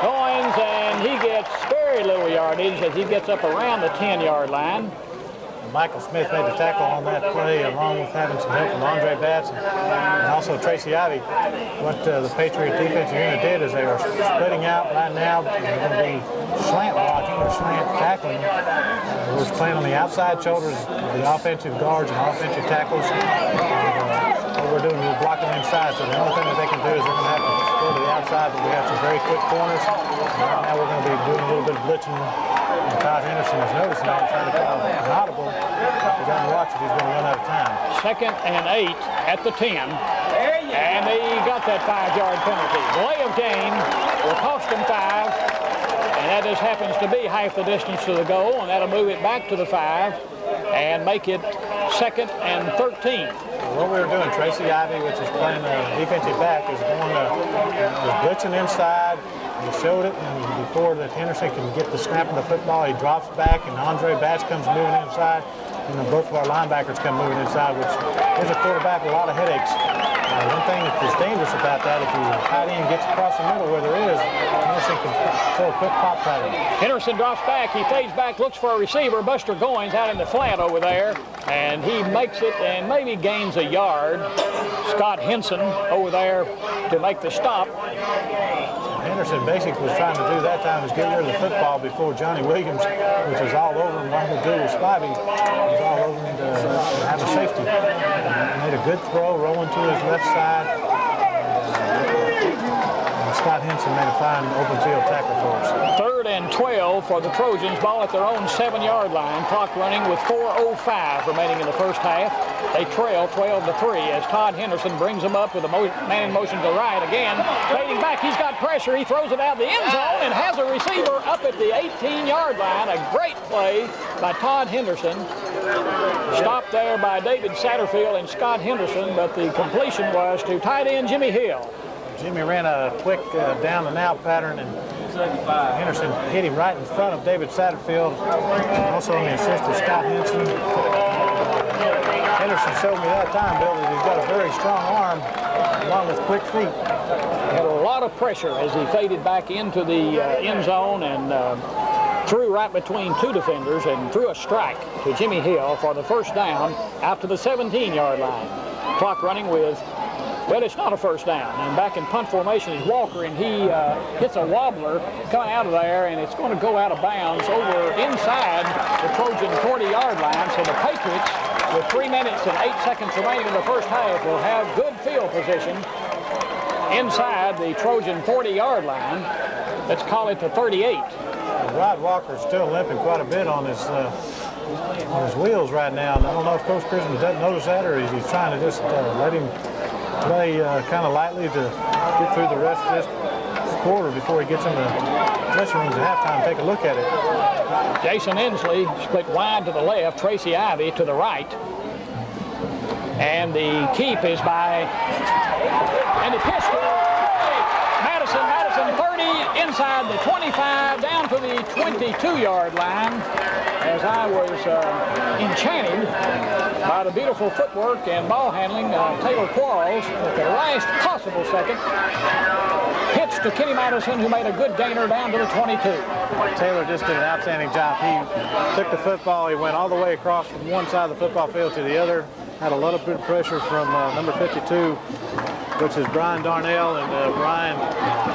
Speaker 1: Goins, and he gets very little yardage as he gets up around the 10-yard line.
Speaker 2: Michael Smith made the tackle on that play, along with having some help from Andre Batson and also Tracy Ivy. What the Patriot defensive unit did is they are splitting out right now. They're going to be slant blocking or slant tackling. We're playing on the outside shoulders of the offensive guards and offensive tackles. What we're doing is we're blocking inside, so the only thing that they can do is they're going to have to go to the outside, but we have some very quick corners. Right now we're going to be doing a little bit of blitzing. And Todd Henderson is noticing that, trying to call an audible. If he doesn't watch it, he's going to run out of time.
Speaker 1: 2nd and 8 at the 10. And he got that 5-yard penalty. Delay of game will cost him 5. And that just happens to be half the distance to the goal, and that'll move it back to the 5 and make it 2nd and 13.
Speaker 2: What we were doing, Tracy Ivy, which is playing defensive back, is going is blitzing inside. He showed it, and before that Henderson can get the snap of the football, he drops back, and Andre Batts comes moving inside. And then both of our linebackers come moving inside, which gives a quarterback a lot of headaches. One thing that is dangerous about that, if the tight end gets across the middle where there is, Henderson can throw a quick pop pattern.
Speaker 1: Henderson drops back, he fades back, looks for a receiver. Buster Goins out in the flat over there, and he makes it and maybe gains a yard. Scott Henson over there to make the stop.
Speaker 2: Henderson basically was trying to do that time is get rid of the football before Johnny Williams, which was all over him. What he do was Spivey was all over him to have a safety. He made a good throw, rolling to his left side. Scott Henson made a fine open field tackle for us.
Speaker 1: 3rd and 12 for the Trojans. Ball at their own 7-yard line. Clock running with 4:05 remaining in the first half. They trail 12-3 as Todd Henderson brings them up with a man in motion to the right again. Fading back, he's got pressure. He throws it out the end zone and has a receiver up at the 18-yard line. A great play by Todd Henderson. Stopped there by David Satterfield and Scott Henderson, but the completion was to tight end Jimmy Hill.
Speaker 2: Jimmy ran a quick down and out pattern, and Henderson hit him right in front of David Satterfield. Also on the assist of Scott Henson. Henderson showed me that time, Bill, that he's got a very strong arm along with quick feet.
Speaker 1: He had a lot of pressure as he faded back into the end zone and threw right between 2 defenders and threw a strike to Jimmy Hill for the first down out to the 17-yard line. Clock running with, well, it's not a first down. And back in punt formation is Walker, and he hits a wobbler coming out of there, and it's going to go out of bounds over inside the Trojan 40-yard line. So the Patriots, with 3 minutes and 8 seconds remaining in the first half, will have good field position inside the Trojan 40-yard line. Let's call it the 38.
Speaker 2: Rod Walker's still limping quite a bit on his wheels right now. And I don't know if Coach Christmas doesn't notice that, or is he trying to just let him play kind of lightly to get through the rest of this quarter before he gets in the dressing rooms at halftime. Take a look at it.
Speaker 1: Jason Ensley split wide to the left, Tracy Ivy to the right. And the keep is by, and the pitch to Madison. Madison 30 inside the 25 down to the 22-yard line. As I was enchanted by the beautiful footwork and ball handling of Taylor Quarles at the last possible second. Pitch to Kenny Madison, who made a good gainer down to the 22.
Speaker 2: Taylor just did an outstanding job. He took the football, he went all the way across from one side of the football field to the other. Had a lot of good pressure from number 52, which is Brian Darnell, and Brian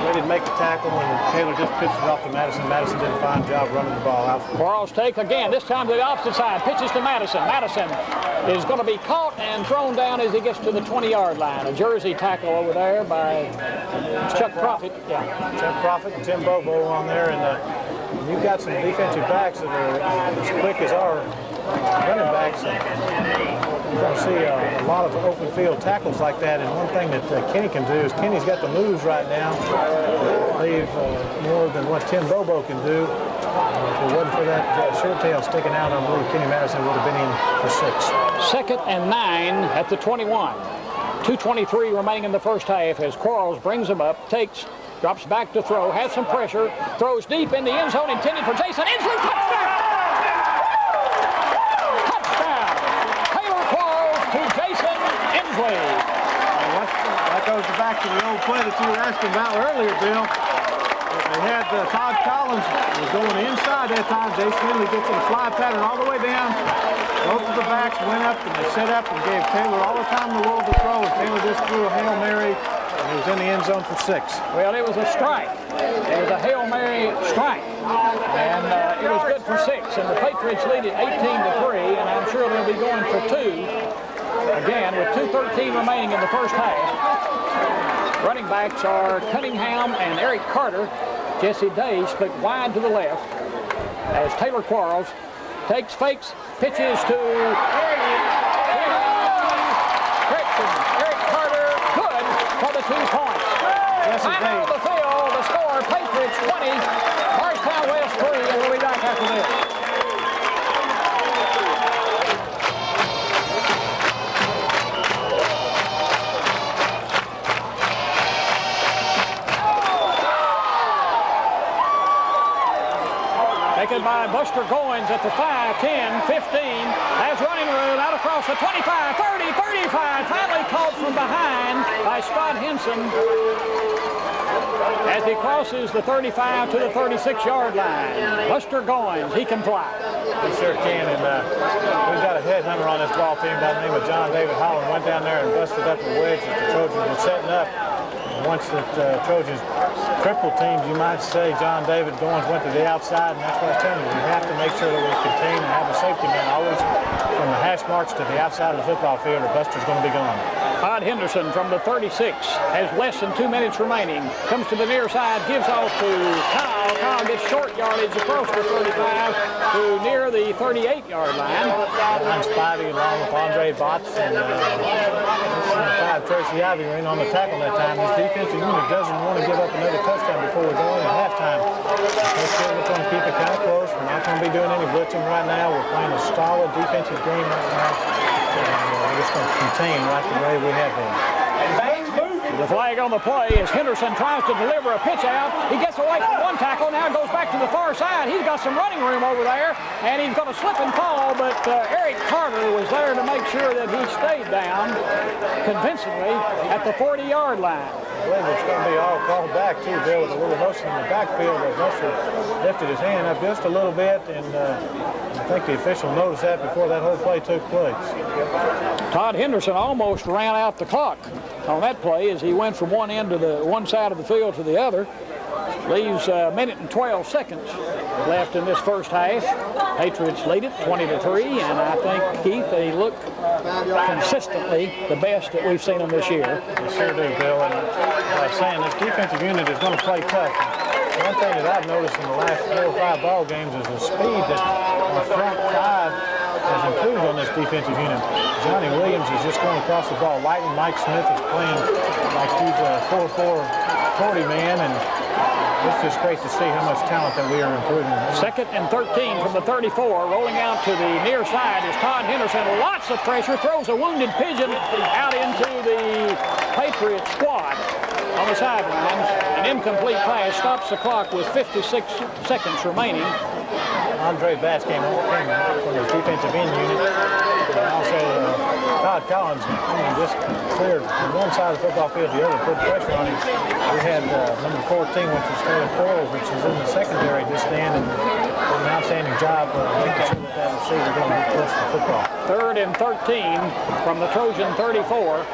Speaker 2: ready to make the tackle, and Taylor just pitched it off to Madison. Madison did a fine job running the ball out.
Speaker 1: Quarles take again, this time to the opposite side, pitches to Madison. Madison is going to be caught and thrown down as he gets to the 20-yard line. A Jersey tackle over there by Chuck Profit. Yeah.
Speaker 2: Chuck Profit and Tim Bobo on there, and you've got some defensive backs that are as quick as our running backs. You're going to see a lot of open field tackles like that, and one thing that Kenny can do is Kenny's got the moves right now. Leave more than what Tim Bobo can do. If it wasn't for that short tail sticking out, I believe Kenny Madison would have been in for 6.
Speaker 1: 2nd and 9 at the 21. 2:23 remaining in the first half as Quarles brings him up, drops back to throw, has some pressure, throws deep in the end zone intended for Jason Ensley. Touchdown!
Speaker 2: That goes back to the old play that you were asking about earlier, Bill. They had Todd Collins was going inside that time. Jay Finley gets in a fly pattern all the way down. Both of the backs went up and they set up and gave Taylor all the time in the world to throw. And Taylor just threw a Hail Mary and he was in the end zone for 6.
Speaker 1: Well, it was a strike. It was a Hail Mary strike. And it was good for 6. And the Patriots lead it 18-3. And I'm sure they'll be going for 2 again with 2:13 remaining in the first half. Running backs are Cunningham and Eric Carter. Jesse Day split wide to the left as Taylor Quarles takes, fakes, pitches to Eric Carter, good for the 2 points. Final of the field, the score, Patriots 20, Morristown West 3, and we'll be back after this. Taken by Buster Goins at the 5, 10, 15. Has running room out across the 25, 30, 35. Finally caught from behind by Scott Henson as he crosses the 35 to the 36-yard line. Buster Goins, he can fly.
Speaker 2: He sure can, and we've got a headhunter on this ball team by the name of John David Holland. Went down there and busted up a wedge that the Trojans were setting up. And once the Trojans triple teams, you might say, John David Goins went to the outside, and that's what I was telling you. We have to make sure that we contain and have a safety man always from the hash marks to the outside of the football field, or Buster's going to be gone.
Speaker 1: Todd Henderson from the 36 has less than 2 minutes remaining. Comes to the near side, gives off to Kyle. Kyle gets short yardage across the 35 to near the 38-yard line.
Speaker 2: Behind Spivey along with Andre Botts and 5 Tracy Ivy were in on the tackle that time. His defensive unit doesn't want to give up another touchdown before we go into halftime. We're going to keep it kind of close. We're not going to be doing any blitzing right now. We're playing a solid defensive game right now. We're just going to contain right the way we have been.
Speaker 1: The flag on the play as Henderson tries to deliver a pitch out. He gets away from one tackle, now goes back to the far side. He's got some running room over there, and he's going to slip and fall, but Eric Carter was there to make sure that he stayed down convincingly at the 40-yard line.
Speaker 2: I believe it's going to be all called back, too, Bill, with a little motion in the backfield. But Buster lifted his hand up just a little bit, and I think the official noticed that before that whole play took place.
Speaker 1: Todd Henderson almost ran out the clock on that play as he went from one end to the one side of the field to the other. Leaves a minute and 12 seconds left in this first half. Patriots lead it 20-3, and I think, Keith, they look consistently the best that we've seen them this year.
Speaker 2: They sure do, Bill. And I was saying, this defensive unit is going to play tough. One thing that I've noticed in the last 4 or 5 ball games is the speed that our front 5 has improved on this defensive unit. Johnny Williams is just going across the ball light, and Mike Smith is playing like he's a 4-4 40 man, and it's just great to see how much talent that we are improving.
Speaker 1: 2nd and 13 from the 34. Rolling out to the near side is Todd Henderson. Lots of pressure. Throws a wounded pigeon out into the Patriot squad on the sidelines. An incomplete pass stops the clock with 56 seconds remaining.
Speaker 2: Andre Bass came from his defensive end unit. And also Todd Collins just cleared from one side of the football field to the other, put pressure on him. We had number 14, which is Taylor Quarles, which is in the secondary, just standing, did an outstanding job making sure that that receiver didn't get close to the football.
Speaker 1: 3rd and 13 from the Trojan 34.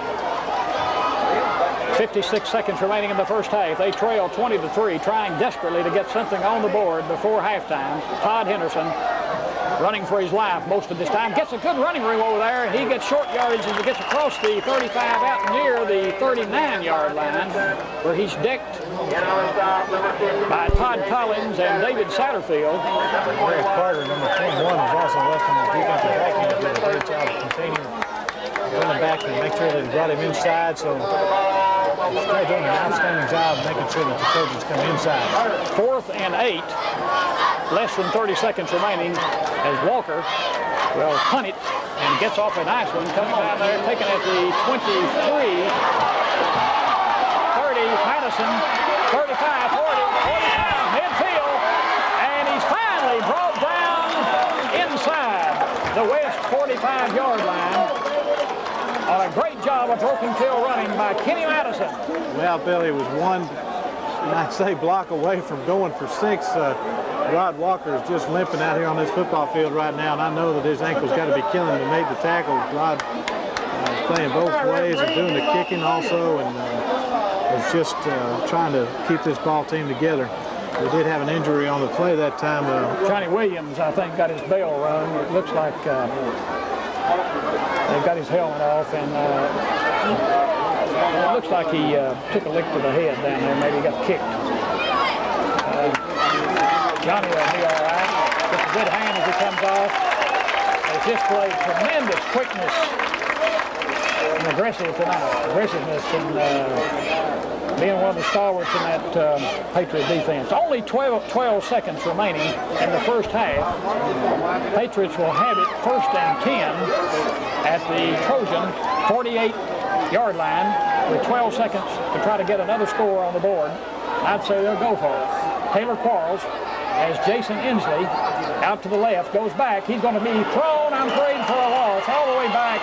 Speaker 1: 56 seconds remaining in the first half. They trail 20-3, trying desperately to get something on the board before halftime. Todd Henderson running for his life most of this time. Gets a good running room over there, and he gets short yardage as he gets across the 35 out near the 39-yard line, where he's decked by Todd Collins and David Satterfield.
Speaker 2: Eric Carter, number 21, was also left in the defensive back unit. Did a great job of containing running back and make sure that he brought him inside. So they're doing an outstanding job making sure that the Trojans come inside.
Speaker 1: 4th and 8. Less than 30 seconds remaining as Walker will punt it and gets off a nice one. Coming down there, taken at the 23. 30, Madison, 35, 40, 45, midfield. And he's finally brought down inside the West 45-yard line on a great job of broken tail running by Kenny Madison.
Speaker 2: Well, Billy, was one I'd say block away from going for 6. Rod Walker is just limping out here on this football field right now, and I know that his ankle's got to be killing him. He made the tackle. Rod is playing both ways and doing the kicking also, and was just trying to keep this ball team together. We did have an injury on the play that time.
Speaker 1: Johnny Williams, I think, got his bell rung. It looks like they got his helmet off, and it looks like he took a lick to the head down there. Maybe he got kicked. Johnny will be all right. Gets a good hand as he comes off. Has displayed tremendous quickness and aggressiveness, and being one of the stalwarts in that Patriot defense. Only 12 seconds remaining in the first half. Patriots will have it 1st and 10 at the Trojan 48-yard line with 12 seconds to try to get another score on the board. I'd say they'll go for it. Taylor Quarles as Jason Ensley out to the left, goes back. He's going to be thrown, I'm afraid, for a loss all the way back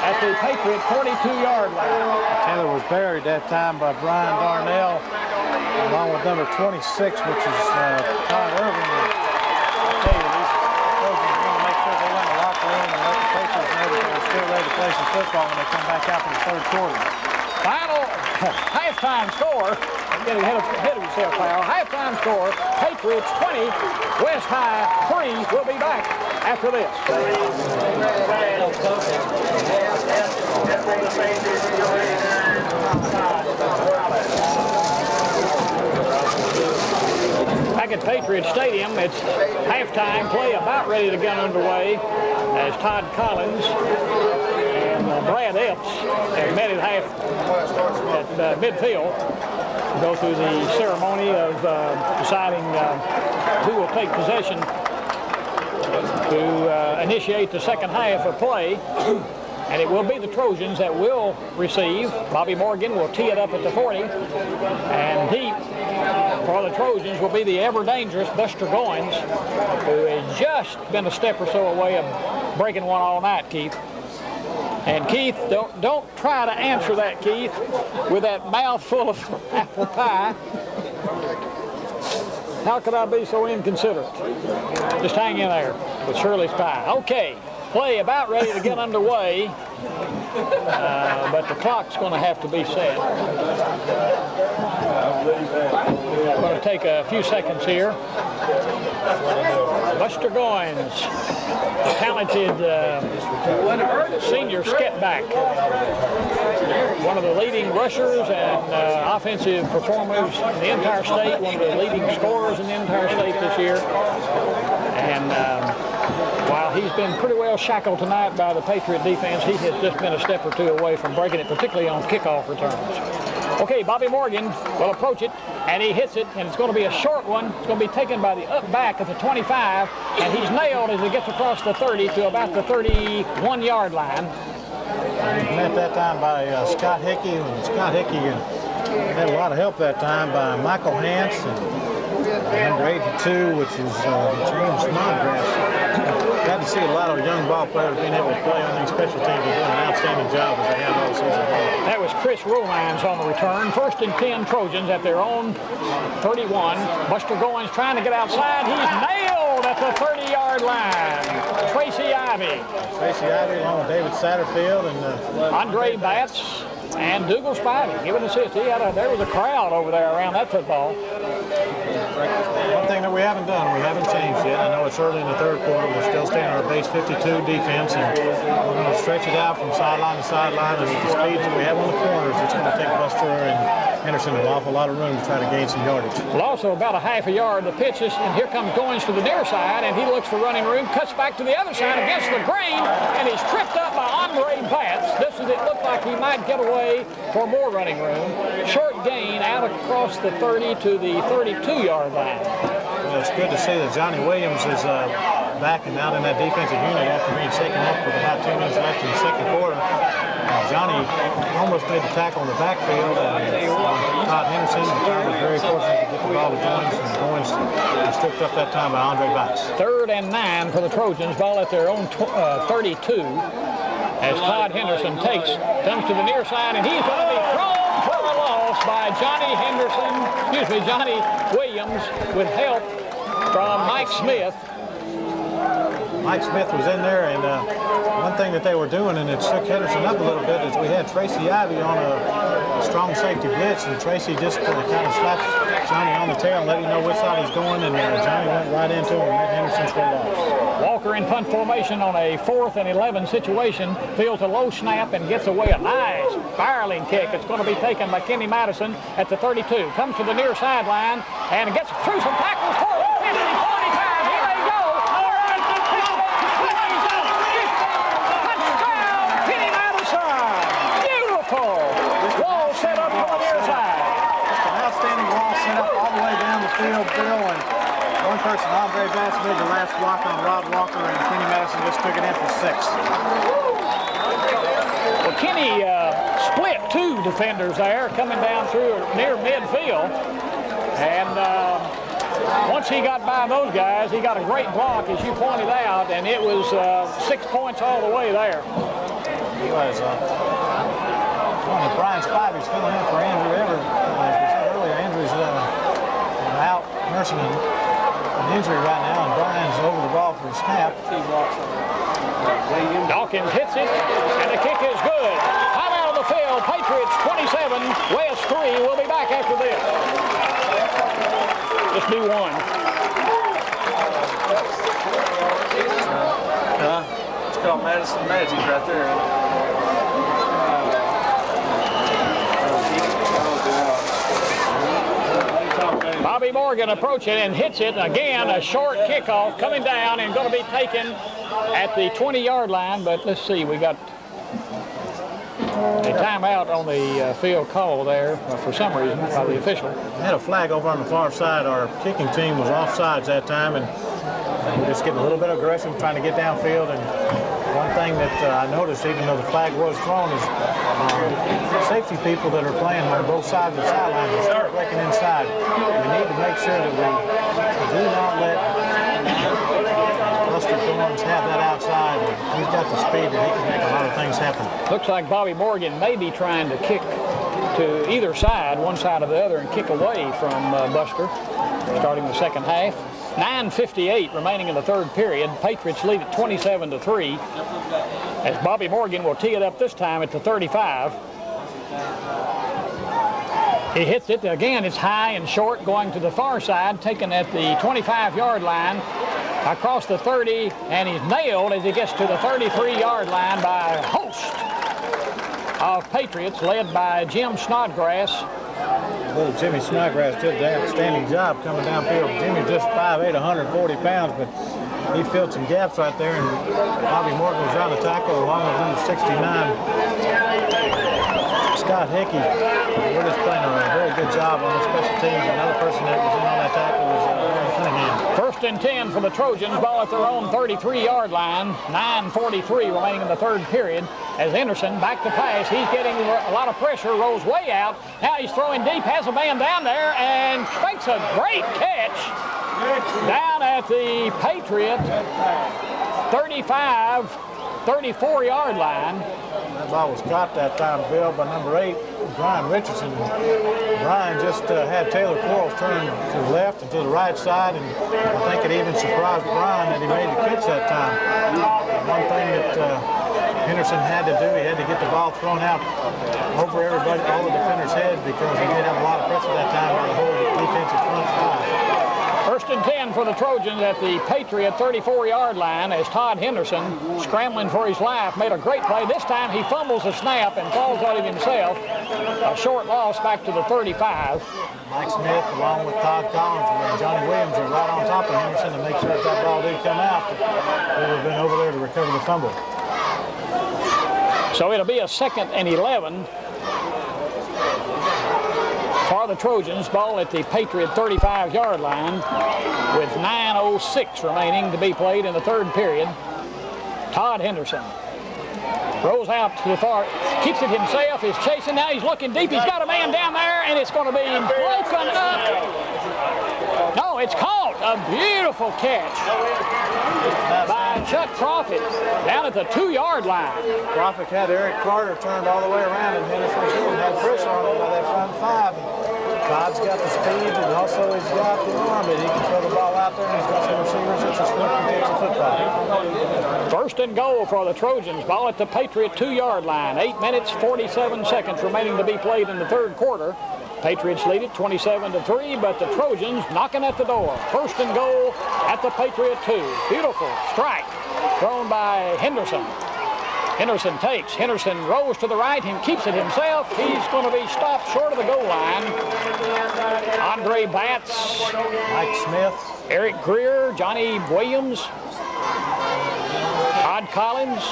Speaker 1: at the Patriot 42-yard line.
Speaker 2: Taylor was buried that time by Brian Darnell, along with number 26, which is Todd Irving. I'll tell you, these Trojans want to make sure they win the locker room and let the Patriots know that they're still ready to play some football when they come back out for the 3rd quarter.
Speaker 1: Final halftime score. I'm getting ahead of yourself, Powell. Halftime score, Patriots 20, West High 3. We'll be back after this. Back at Patriot Stadium, it's halftime play about ready to get underway as Todd Collins and Brad Epps have met at midfield. Go through the ceremony of deciding who will take possession to initiate the second half of play. And it will be the Trojans that will receive. Bobby Morgan will tee it up at the 40. And deep for the Trojans will be the ever-dangerous Buster Goins, who has just been a step or so away of breaking one all night, Keith. And Keith, don't try to answer that, Keith, with that mouth full of apple pie. How could I be so inconsiderate? Just hang in there with Shirley's pie. Okay, play about ready to get underway, but the clock's going to have to be set. I'm going to take a few seconds here. Buster Goins, the talented senior sketback, one of the leading rushers and offensive performers in the entire state, one of the leading scorers in the entire state this year. And while he's been pretty well shackled tonight by the Patriot defense, he has just been a step or two away from breaking it, particularly on kickoff returns. Okay, Bobby Morgan will approach it, and he hits it, and it's going to be a short one. It's going to be taken by the up back at the 25, and he's nailed as he gets across the 30 to about the 31-yard line.
Speaker 2: Met that time by Scott Hickey, and Scott Hickey had a lot of help that time by Michael Hance and number 82, which is James Snodgrass. Got to see a lot of young ball players being able to play on these special teams and doing an outstanding job as they have all season long.
Speaker 1: That was Chris Romines on the return. 1st and 10 Trojans at their own 31. Buster Goins trying to get outside. He's nailed at the 30-yard line. Tracy Ivey.
Speaker 2: Tracy Ivey along with David Satterfield and
Speaker 1: Andre Batts and Dougal Spivey giving assist. There was a crowd over there around that football.
Speaker 2: One thing that we haven't done, we haven't changed yet. I know it's early in the 3rd quarter. We're still staying on our base 52 defense, and we're going to stretch it out from sideline to sideline. And the speeds that we have on the corners, it's going to take Buster and Henderson an awful lot of room to try to gain some yardage.
Speaker 1: Well, also about a half a yard, the pitch is, and here comes Goins to the near side, and he looks for running room, cuts back to the other side against the green, and he's tripped up by Andre Batts. It looked like he might get away for more running room. Short gain out across the 30 to the 32-yard line.
Speaker 2: Well, it's good to see that Johnny Williams is back and out in that defensive unit after being shaken up with about 2 minutes left in the 2nd quarter. Johnny almost made the tackle in the backfield, and Todd Henderson was very fortunate to get the ball to Goins, and Goins was stripped up that time by Andre Batts.
Speaker 1: 3rd and 9 for the Trojans, ball at their own 32. As Todd Henderson comes to the near side, and he's going to be thrown for a loss loss by Johnny Williams with help from Mike Smith.
Speaker 2: Mike Smith was in there, and one thing that they were doing, and it shook Henderson up a little bit, is we had Tracy Ivey on a strong safety blitz, and Tracy just kind of slaps Johnny on the tail and let him know which side he's going, and Johnny went right into him and made Henderson for a loss.
Speaker 1: Walker in punt formation on a 4th and 11 situation, fields a low snap and gets away a nice barreling kick. It's going to be taken by Kenny Madison at the 32. Comes to the near sideline and gets through some tackles. 40 times. Here they go. Touchdown, Kenny Madison. Beautiful. Wall set up on the near side.
Speaker 2: An outstanding wall set up all the way down the field, Bill, and one person, Andre Bass, made the last block on Rod Walker, and Kenny Madison just took it in for 6.
Speaker 1: Well, Kenny split 2 defenders there coming down through near midfield. And once he got by those guys, he got a great block, as you pointed out, and it was 6 points all the way there.
Speaker 2: He was Brian Spivey's filling in for Andrew Everett. As we said earlier, Andrew's out nursing an injury right now, and Brian's over the ball for a snap.
Speaker 1: Dawkins hits it, and the kick is good. Time out of the field. Patriots 27, West 3. We'll be back after this. Just do one.
Speaker 3: It's called Madison Magic right there.
Speaker 1: Bobby Morgan approaching and hits it. Again, a short kickoff coming down and going to be taken at the 20-yard line. But let's see, we got a timeout on the field call there for some reason by the official.
Speaker 2: We had a flag over on the far side. Our kicking team was offsides that time, and we're just getting a little bit aggressive trying to get downfield. And one thing that I noticed, even though the flag was thrown, is safety people that are playing on both sides of the sideline will start breaking inside. We need to make sure that we do not let Buster Thorns have that outside. He's got the speed that he can make a lot of things happen.
Speaker 1: Looks like Bobby Morgan may be trying to kick to either side, one side or the other, and kick away from Buster, starting the second half. 9:58 remaining in the third period. Patriots lead at 27-3 as Bobby Morgan will tee it up this time at the 35. He hits it. Again, it's high and short going to the far side, taken at the 25-yard line across the 30, and he's nailed as he gets to the 33-yard line by a host of Patriots led by Jim Snodgrass.
Speaker 2: Little Jimmy Snodgrass did an outstanding job coming downfield. Jimmy's just 5'8", 140 pounds, but he filled some gaps right there, and Bobby Morgan was around the tackle along with number 69. Scott Hickey, we're just playing a very good job on the special teams. Another person that was in on that tackle was Aaron Cunningham.
Speaker 1: 1st and 10 for the Trojans, ball at their own 33-yard line. 9:43 remaining in the third period. As Anderson back to pass, he's getting a lot of pressure, rolls way out. Now he's throwing deep, has a man down there, and makes a great catch down at the Patriot 35, 34-yard line.
Speaker 2: That ball was caught that time, Bill, by number 8, Brian Richardson. Brian just had Taylor Quarles turn to the left and to the right side, and I think it even surprised Brian that he made the catch that time. One thing that Henderson had to do, he had to get the ball thrown out over everybody, all the defenders' heads, because he did have a lot of pressure that time by the whole defensive front five.
Speaker 1: 1st and 10 for the Trojans at the Patriot 34-yard line as Todd Henderson, scrambling for his life, made a great play. This time he fumbles a snap and falls on it himself. A short loss back to the 35.
Speaker 2: Mike Smith, along with Todd Collins and Johnny Williams, are right on top of Henderson to make sure if that ball did come out, that they would have been over there to recover the fumble.
Speaker 1: So it'll be a 2nd and 11 for the Trojans. Ball at the Patriot 35-yard line with 9:06 remaining to be played in the third period. Todd Henderson rolls out to the far, keeps it himself, is chasing. Now he's looking deep. He's got a man down there, and it's going to be broken up. No, it's caught. A beautiful catch by Chuck Profit down at the 2-yard line.
Speaker 2: Profit had Eric Carter turned all the way around, and Henderson had pressure on him by that front 5. Todd's got the speed, and also he's got the arm that he can throw the ball out there, and he's got some receivers that can swift and catch the football.
Speaker 1: First and goal for the Trojans. Ball at the Patriot 2-yard line. 8 minutes, 47 seconds remaining to be played in the third quarter. Patriots lead it 27-3, but the Trojans knocking at the door. First and goal at the Patriot 2. Beautiful strike thrown by Henderson. Henderson takes. Henderson rolls to the right. He keeps it himself. He's going to be stopped short of the goal line. Andre Batts,
Speaker 2: Mike Smith,
Speaker 1: Eric Greer, Johnny Williams, Todd Collins,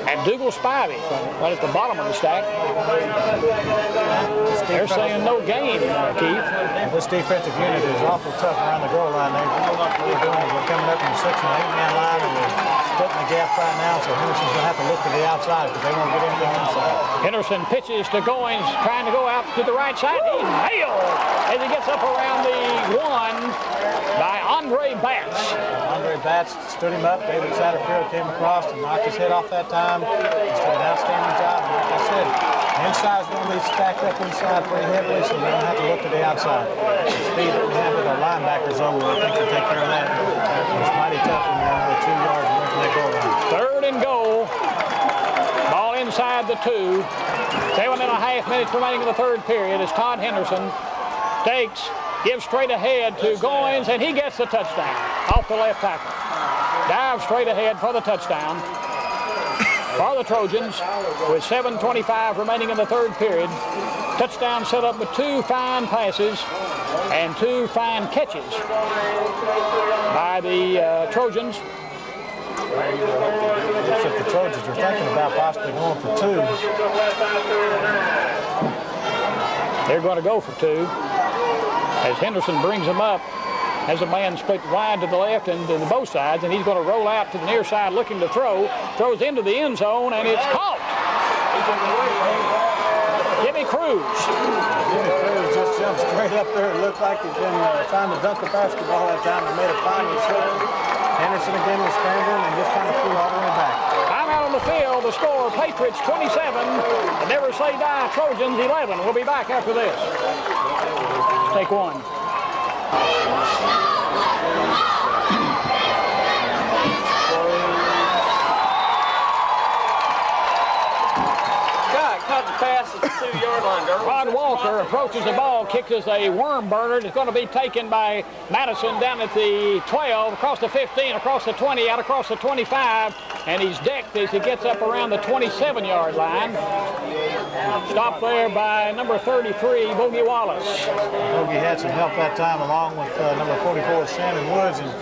Speaker 1: and Dougal Spivey right at the bottom of the stack. They're saying no gain, Keith.
Speaker 2: This defensive unit is awful tough around the goal line. We're coming up in the 6- and 8-man line, and we're splitting the gap right now, so Henderson's going to have to look to the outside because they won't get anything inside.
Speaker 1: Henderson pitches to Goins, trying to go out to the right side. He nailed as he gets up around the 1 by Andre Batts.
Speaker 2: Andre Batts stood him up. David Satterfield came across and knocked his head off that time. He's done an outstanding job. And like I said, the inside's going to be stacked up inside pretty heavily, so we're going to have to look to the outside. The speed that we have with our linebackers over, I think we'll take care of that. It's mighty tough when you're only 2 yards away from that goal line.
Speaker 1: Third and goal. Ball inside the 2. 7.5 minutes remaining in the third period as Todd Henderson takes, gives straight ahead to Goins, and he gets the touchdown off the left tackle. Dives straight ahead for the touchdown for the Trojans with 7:25 remaining in the third period. Touchdown set up with 2 fine passes and 2 fine catches by the Trojans.
Speaker 2: Looks like the Trojans are thinking about possibly going for 2.
Speaker 1: They're going to go for 2 as Henderson brings them up. Has a man split wide to the left and to both sides, and he's going to roll out to the near side looking to throw. Throws into the end zone, and it's caught. Jimmy Cruz.
Speaker 2: Jimmy Cruz just jumped straight up there. It looked like he'd been trying to dunk the basketball that time and made a fine reception. Henderson again was scrambling and just kind of flew all the way back.
Speaker 1: Time out on the field. The score, Patriots 27, the Never Say Die Trojans 11. We'll be back after this. Let's take one.
Speaker 4: Caught the pass at the 2-yard line.
Speaker 1: Rod Walker approaches the ball, kicks as a worm burner. It's going to be taken by Madison down at the 12, across the 15, across the 20, out across the 25, and he's decked as he gets up around the 27-yard line. Stopped there by number 33, Boogie Wallace.
Speaker 2: Boogie had some help that time along with number 44, Shannon Woods, and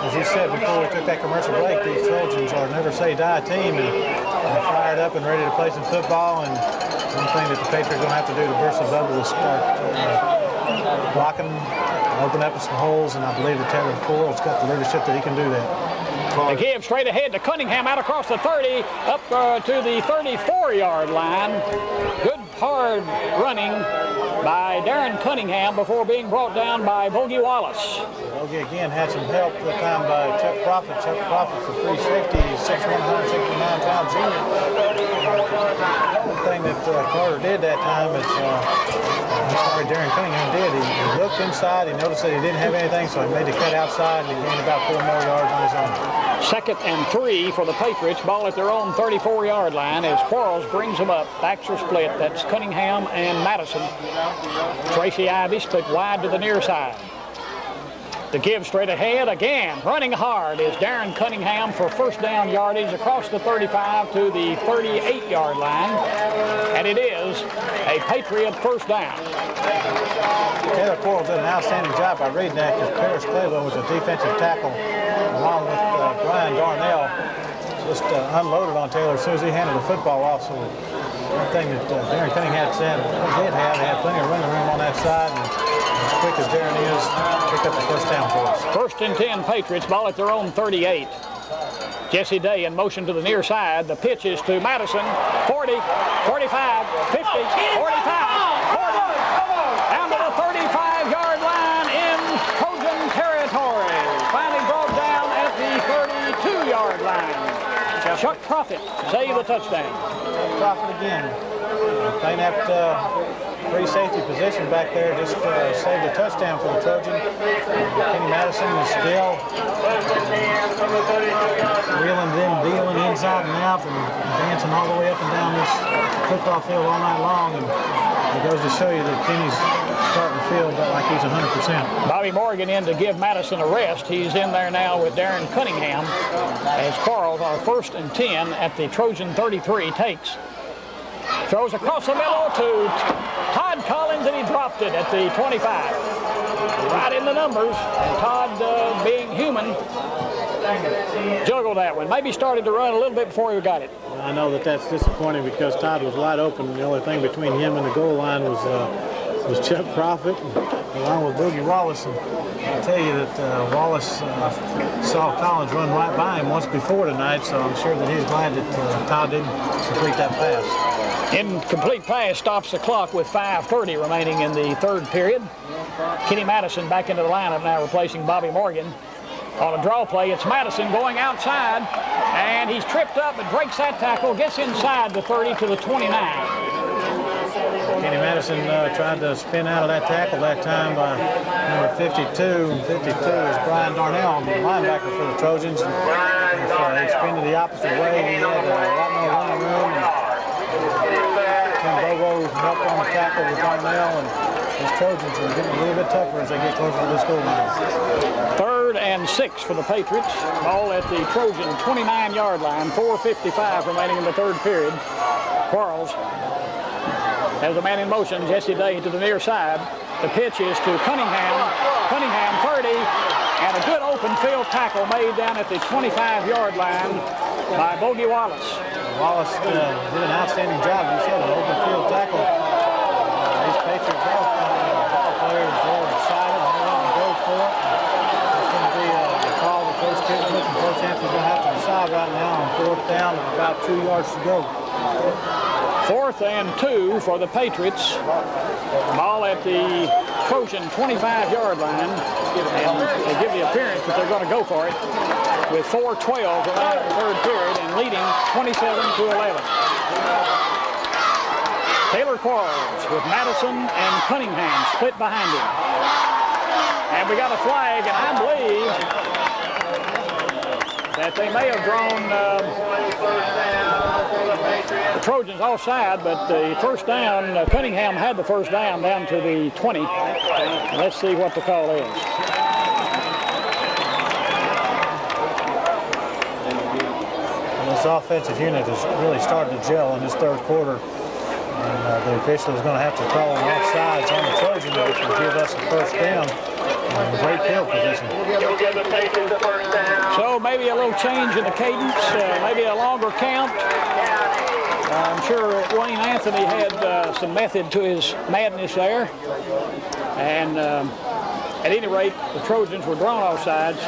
Speaker 2: as he said before we took that commercial break, these Trojans are a never say die team, and they're fired up and ready to play some football. And one thing that the Patriots are going to have to do to burst the bubble is start blocking, open up some holes, and I believe that Taylor Coyle's got the leadership that he can do that.
Speaker 1: The give straight ahead to Cunningham, out across the 30, up to the 34-yard line. Good hard running by Darren Cunningham before being brought down by Boogie Wallace.
Speaker 2: Boogie again had some help that time by Chuck Profit. Chuck Profit's a free safety, 6'1", 169-pound junior. One thing that Carter did that time is, Darren Cunningham did. He looked inside, he noticed that he didn't have anything, so he made the cut outside and he gained about 4 more yards on his own.
Speaker 1: 2nd and 3 for the Patriots. Ball at their own 34-yard line as Quarles brings them up. Backs are split. That's Cunningham and Madison. Tracy Ivy split wide to the near side. The give straight ahead again. Running hard is Darren Cunningham for first down yardage across the 35 to the 38-yard line. And it is a Patriot first down.
Speaker 2: Taylor Quarles did an outstanding job by reading that because Paris Clayville was a defensive tackle along with Brian Darnell. Just unloaded on Taylor as soon as he handed the football off. So one thing that Darren Cunningham said they had plenty of running room on that side. And as quick as Darren is, picked up the first down for us.
Speaker 1: 1st and 10 Patriots, ball at their own 38. Jesse Day in motion to the near side. The pitch is to Madison. 40, 45, 50, 45, 40. Down to the 35-yard line in Trojan territory. Finally brought down at the 32-yard 3-yard line. Chuck Profit save the touchdown.
Speaker 2: Profit again. Playing that free safety position back there just saved a touchdown for the Trojan. Kenny Madison is still wheeling and dealing inside and out and dancing all the way up and down this football field all night long. And it goes to show you that Kenny's starting to feel like he's 100%.
Speaker 1: Bobby Morgan in to give Madison a rest. He's in there now with Darren Cunningham as Carl, our 1st and 10 at the Trojan 33, takes. Throws across the middle to Todd Collins, and he dropped it at the 25. Right in the numbers, and Todd, being human, juggled that one. Maybe started to run a little bit before he got it.
Speaker 2: I know that that's disappointing because Todd was wide open. The only thing between him and the goal line was Chuck Profit, along with Boogie Wallace. And I'll tell you that Wallace saw Collins run right by him once before tonight, so I'm sure that he's glad that Todd didn't complete that pass.
Speaker 1: Incomplete pass stops the clock with 5:30 remaining in the 3rd period. Kenny Madison back into the lineup now, replacing Bobby Morgan. On a draw play, it's Madison going outside, and he's tripped up but breaks that tackle, gets inside the 30 to the 29.
Speaker 2: Kenny Madison tried to spin out of that tackle that time by number 52. 52 is Brian Darnell, the linebacker for the Trojans. If he spun to the opposite way, he had a lot more running room. Tim Bobo helped on the tackle with Darnell, and his Trojans are getting a little bit tougher as they get closer to this goal line.
Speaker 1: 3rd and 6 for the Patriots. Ball at the Trojan 29-yard line. 4:55 remaining in the 3rd period. Quarles has a man in motion. Jesse Day to the near side. The pitch is to Cunningham. Cunningham 30, and a good open field tackle made down at the 25-yard line by Bogey Wallace.
Speaker 2: Wallace did an outstanding job. You said an open field tackle. These Patriots ball players are excited. They want to go for it. It's going to be a call that Coach Kitchell and Coach Anthony's going to have to decide right now on 4th down with about 2 yards to go.
Speaker 1: 4th and 2 for the Patriots. Ball at the Trojan 25-yard line. And they give the appearance that they're going to go for it with 4:12 remaining in the 3rd period and leading 27-11. Taylor Quarles with Madison and Cunningham split behind him. And we got a flag, and I believe that they may have drawn the Trojans offside, but the 1st down, Cunningham had the 1st down to the 20. Let's see what the call is.
Speaker 2: This offensive unit is really starting to gel in this 3rd quarter. And the official is going to have to call an offsides on the Trojan, which will give us a 1st down and great field position.
Speaker 1: So maybe a little change in the cadence, maybe a longer count. I'm sure Wayne Anthony had some method to his madness there. And at any rate, the Trojans were drawn offsides.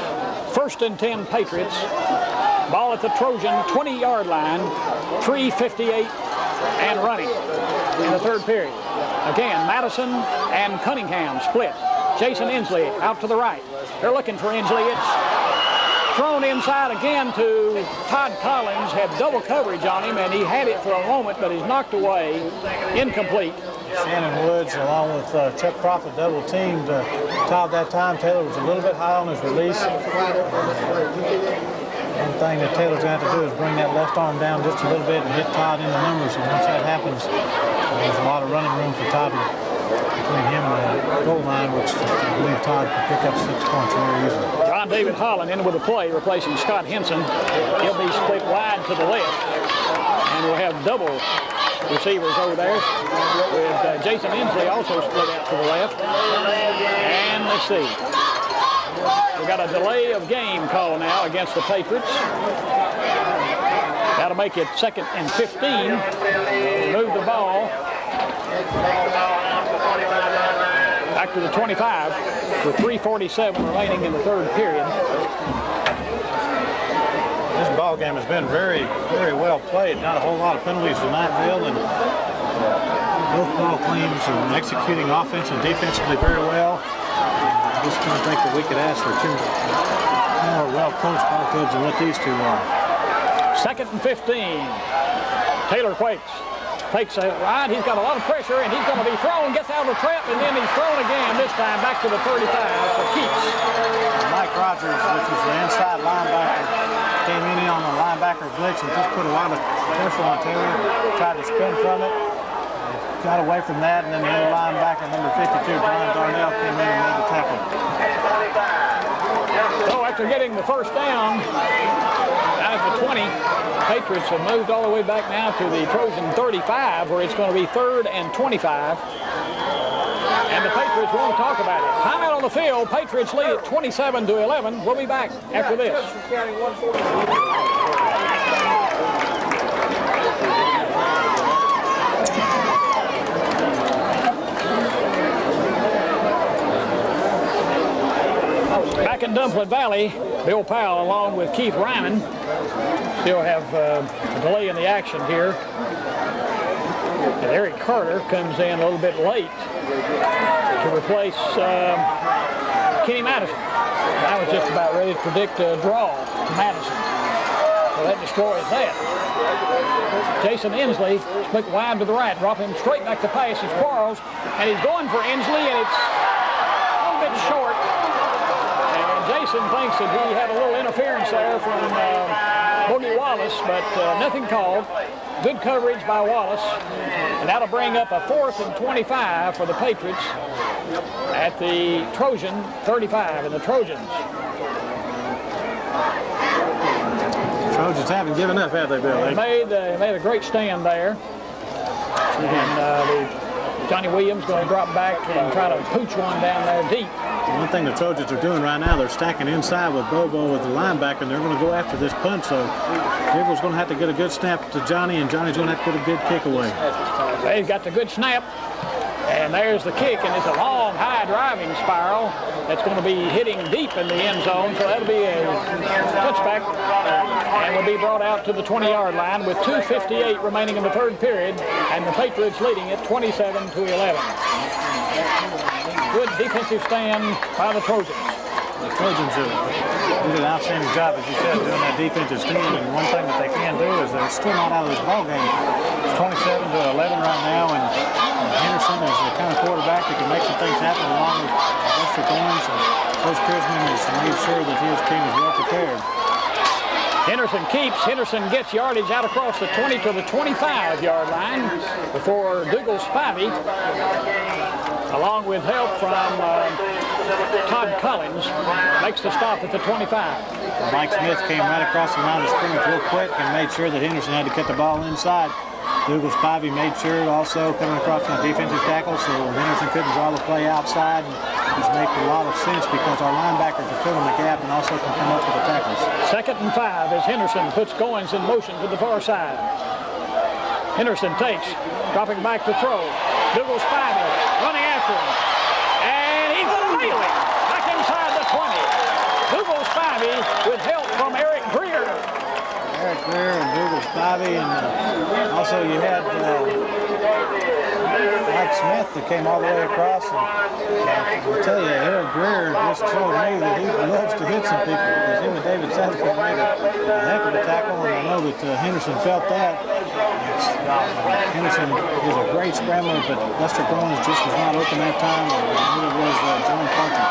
Speaker 1: 1st and 10 Patriots. Ball at the Trojan 20-yard line. 3:58 and running in the 3rd period. Again, Madison and Cunningham split. Jason Ensley out to the right. They're looking for Ensley. It's thrown inside again to Todd Collins. Had double coverage on him, and he had it for a moment, but he's knocked away. Incomplete.
Speaker 2: Shannon Woods, along with Chuck Profit, double teamed Todd that time. Taylor was a little bit high on his release. One thing that Taylor's going to have to do is bring that left arm down just a little bit and hit Todd in the numbers. And once that happens, there's a lot of running room for Todd between him and the goal line, which I believe Todd could pick up 6 points very easily.
Speaker 1: John David Holland in with a play, replacing Scott Henson. He'll be split wide to the left. And we'll have double receivers over there with Jason Ensley also split out to the left. And let's see. We got a delay of game call now against the Patriots. That'll make it 2nd and 15. Move the ball back to the 25 with 3:47 remaining in the 3rd period.
Speaker 2: This ball game has been very, very well played. Not a whole lot of penalties tonight, Bill, and both ball teams are executing offense and defensively very well. I just don't think that we could ask for too well-coached ball clubs and what these two are.
Speaker 1: 2nd and 15. Taylor fakes a ride. He's got a lot of pressure, and he's going to be thrown, gets out of the trap, and then he's thrown again, this time back to the 35 for keeps.
Speaker 2: Mike Rogers, which was the inside linebacker, came in on the linebacker blitz and just put a lot of pressure on Taylor, tried to spin from it. Got away from that, and then the other linebacker, number 52, Brian Darnell, came in and made the tackle.
Speaker 1: So after getting the first down out of the 20, Patriots have moved all the way back now to the Trojan 35, where it's going to be 3rd and 25. And the Patriots won't talk about it. Timeout on the field. Patriots lead at 27-11. We'll be back after this. Back in Dumpling Valley, Bill Powell along with Keith Ryman still have a delay in the action here. And Eric Carter comes in a little bit late to replace Kenny Madison. I was just about ready to predict a draw to Madison. So that destroys that. Jason Ensley split wide to the right, drop him straight back to pass as Quarles, and he's going for Ensley, and it's a little bit short. Jason thinks that he had a little interference there from Boogie Wallace, but nothing called. Good coverage by Wallace, and that'll bring up a 4th and 25 for the Patriots at the Trojan 35, and the Trojans.
Speaker 2: Trojans haven't given up, have they, Bill?
Speaker 1: They made a great stand there, and Johnny Williams going to drop back and try to pooch one down there deep.
Speaker 2: One thing the Trojans are doing right now, they're stacking inside with Bobo with the linebacker, and they're going to go after this punt. So Diggle's going to have to get a good snap to Johnny, and Johnny's going to have to get a good kick away.
Speaker 1: They've got the good snap, and there's the kick, and it's a long, high driving spiral that's going to be hitting deep in the end zone. So that'll be a touchback, and will be brought out to the 20-yard line with 2:58 remaining in the 3rd period, and the Patriots leading it 27-11. Good defensive stand by the Trojans.
Speaker 2: The Trojans did an outstanding job, as you said, doing that defensive stand. And one thing that they can do is they're still not out of this ball game. It's 27-11 right now, and Henderson is the kind of quarterback that can make some things happen along with Lester Thorns. And Coach Krisman has made sure that his team is well prepared.
Speaker 1: Henderson keeps. Henderson gets yardage out across the 20 to the 25-yard line before Dougal Spivey, along with help from Todd Collins, makes the stop at the 25.
Speaker 2: Mike Smith came right across the line of scrimmage real quick and made sure that Henderson had to cut the ball inside. Dougal Spivey made sure also coming across on defensive tackle, so Henderson couldn't draw the play outside. Which makes a lot of sense because our linebackers are filling the gap and also can come up with the tackles.
Speaker 1: 2nd and 5 as Henderson puts Goins in motion to the far side. Henderson takes, dropping back to throw. Dougal Spivey running after him. And he's going to reel it back inside the 20. Dougal Spivey with help from Eric Greer.
Speaker 2: Eric Greer and Dougal Spivey, and also you had Mike Smith that came all the way across. And I'll tell you, Eric Greer just showed me that he loves to hit some people because him and David Saskin made a heck of a tackle, and I know that Henderson felt that. Henderson is a great scrambler, but Lester Goins just was not open that time, or neither was John Parker.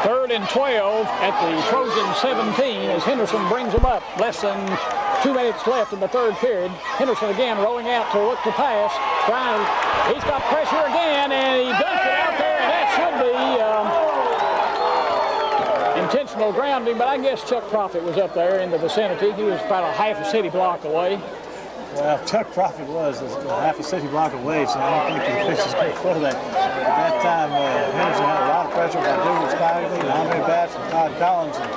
Speaker 1: 3rd and 12 at the Trojan 17 as Henderson brings them up. Less than 2 minutes left in the 3rd period. Henderson again rolling out to look to pass. He's got pressure again, and he dumps it out there, and that should be intentional grounding, but I guess Chuck Profit was up there in the vicinity. He was about a half a city block away.
Speaker 2: Well, Chuck Profit was half a city block away, so I don't think the officials could throw that. At that time, Henderson had a lot of pressure by Dougal Spivey and Andre Batts and Todd Collins. And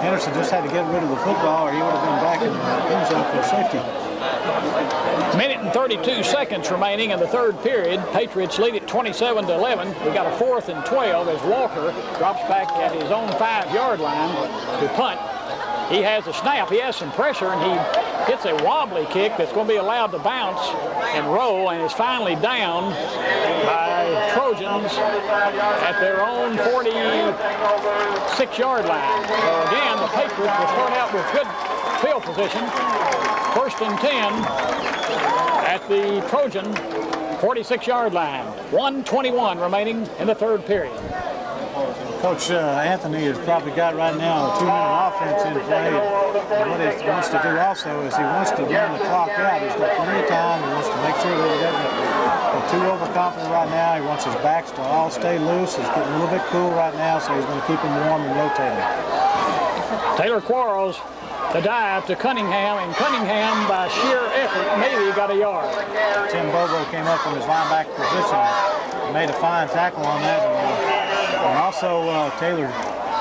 Speaker 2: Henderson just had to get rid of the football, or he would have been back in the end zone for safety.
Speaker 1: Minute and 32 seconds remaining in the 3rd period. Patriots lead it 27-11. We got a 4th and 12 as Walker drops back at his own 5-yard line to punt. He has the snap. He has some pressure, and he hits a wobbly kick that's going to be allowed to bounce and roll, and is finally down by Trojans at their own 46-yard line. So again, the Patriots will start out with good field position. 1st and 10 at the Trojan 46-yard line. 1:21 remaining in the 3rd period.
Speaker 2: Coach Anthony has probably got right now a 2-minute offense in play. And what he wants to do also is he wants to run the clock out. He's got plenty of time. He wants to make sure that he doesn't get too overconfident right now. He wants his backs to all stay loose. It's getting a little bit cool right now, so he's going to keep him warm and rotating.
Speaker 1: Taylor Quarles, the dive to Cunningham, and Cunningham, by sheer effort, maybe got a yard.
Speaker 2: Tim Bobo came up from his linebacker position and made a fine tackle on that. And also Taylor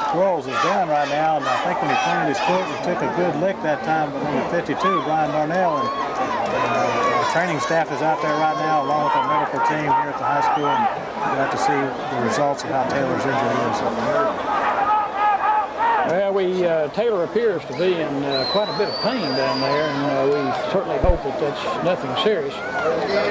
Speaker 2: Quarles is down right now, and I think when he planted his foot, he took a good lick that time, but number 52, Brian Darnell, and our training staff is out there right now along with our medical team here at the high school, and we'll have to see the results of how Taylor's injury is.
Speaker 1: Well, Taylor appears to be in quite a bit of pain down there, and we certainly hope that that's nothing serious.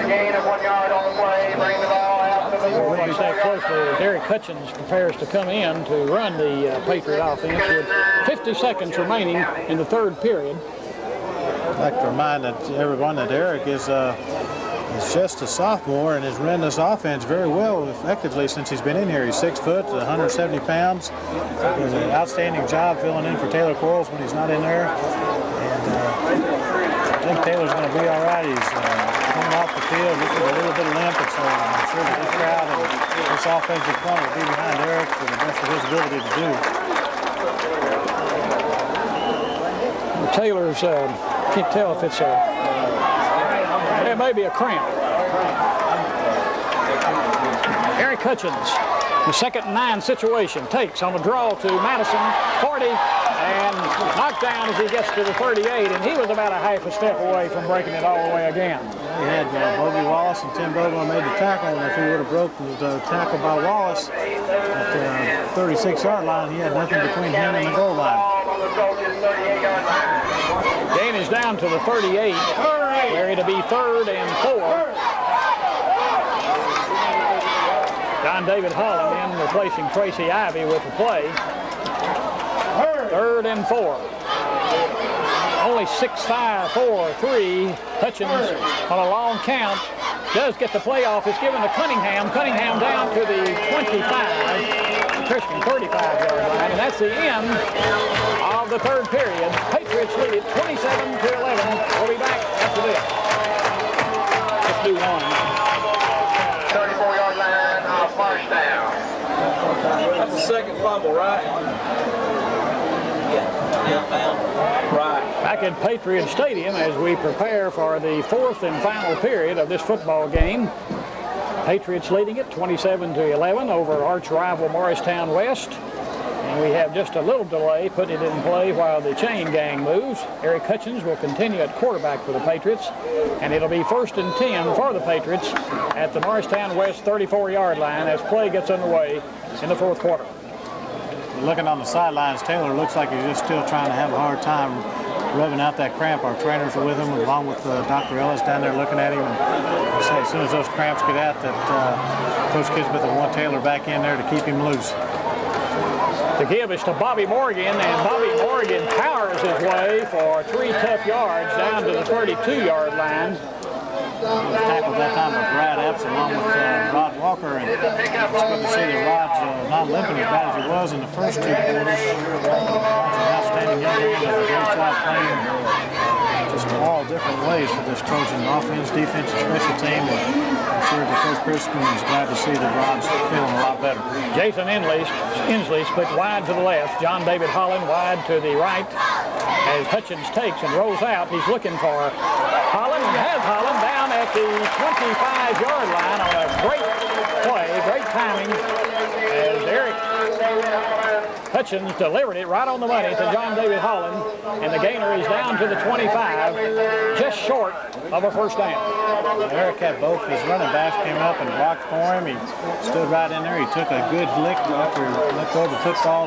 Speaker 5: Gain of 1 yard on the play, bring the ball out to the
Speaker 1: We'll watch that closely as Eric Hutchins prepares to come in to run the Patriot offense with 50 seconds remaining in the 3rd period.
Speaker 2: I'd like to remind everyone that Eric is just a sophomore and has run this offense very well, effectively, since he's been in here. He's 6 foot, 170 pounds. Does an outstanding job filling in for Taylor Quarles when he's not in there. And I think Taylor's going to be all right. He's coming off the field just with a little bit of limp, and so I'm sure that this crowd and this offensive front will be behind Eric to the best of his ability to do.
Speaker 1: Taylor's, can't tell if it's it may be a cramp. Eric Hutchins, the 2nd and 9 situation, takes on the draw to Madison, 40, and knocked down as he gets to the 38, and he was about a half a step away from breaking it all the way again.
Speaker 2: He had Bogey Wallace and Tim Bobo made the tackle, and if he would have broken the tackle by Wallace at the 36-yard line, he had nothing between him and the goal line.
Speaker 1: Gain is down to the 38, where it'll be 3rd and 4. John David Holland in replacing Tracy Ivy with the play. 3rd and 4. Only 6'5", 4'3". Hutchins on a long count does get the play off. It's given to Cunningham. Cunningham down to the 25, Christian 35-yard line, and that's the end of the 3rd period. Patriots lead it 27-11. We'll be back after this. Let's do one.
Speaker 5: 34-yard line, first down.
Speaker 4: That's the 2nd fumble, right? Right.
Speaker 1: Back at Patriot Stadium as we prepare for the 4th and final period of this football game. Patriots leading it 27-11 over arch rival Morristown West. And we have just a little delay putting it in play while the chain gang moves. Eric Hutchins will continue at quarterback for the Patriots. And it'll be 1st and 10 for the Patriots at the Morristown West 34-yard line as play gets underway in the 4th quarter.
Speaker 2: Looking on the sidelines, Taylor looks like he's just still trying to have a hard time rubbing out that cramp. Our trainers are with him, along with Dr. Ellis down there looking at him. And say as soon as those cramps get out, that Coach Kisbeth will want Taylor back in there to keep him loose.
Speaker 1: The give is to Bobby Morgan, and Bobby Morgan powers his way for 3 tough yards down to the 32-yard line.
Speaker 2: He was tackled that time by Brad Epps along with Rod Walker, and it's good to see that Rod's not limping as bad as he was in the first 2 quarters. Rod's an outstanding young man, does a great job playing just all different ways for this Trojan offense, defense, and special team. And I'm sure that Coach Crispin is glad to see that Rod's feeling a lot better.
Speaker 1: Jason Ensley split wide to the left. John David Holland wide to the right as Hutchins takes and rolls out. He's looking for Holland, and has Holland down at the 25-yard line on a great play, great timing as Eric Hutchins delivered it right on the money to John David Holland, and the gainer is down to the 25, just short of a 1st down.
Speaker 2: Eric had both his running backs came up and blocked for him. He stood right in there. He took a good lick after he let go of the football.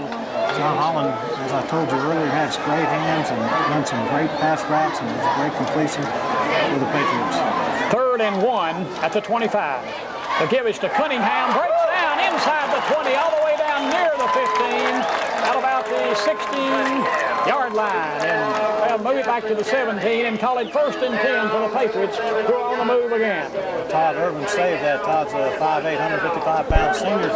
Speaker 2: John Holland as I told you earlier, has great hands and run some great pass routes, and it's a great completion for the Patriots.
Speaker 1: 3rd and 1 at the 25. The give is to Cunningham, breaks down inside the 20, all the way down near the 15, at about the 16-yard line. And they'll move it back to the 17 and call it 1st and 10 for the Patriots, who are on the move again.
Speaker 2: Todd Irvin saved that. Todd's a 5'8", 155-pound senior.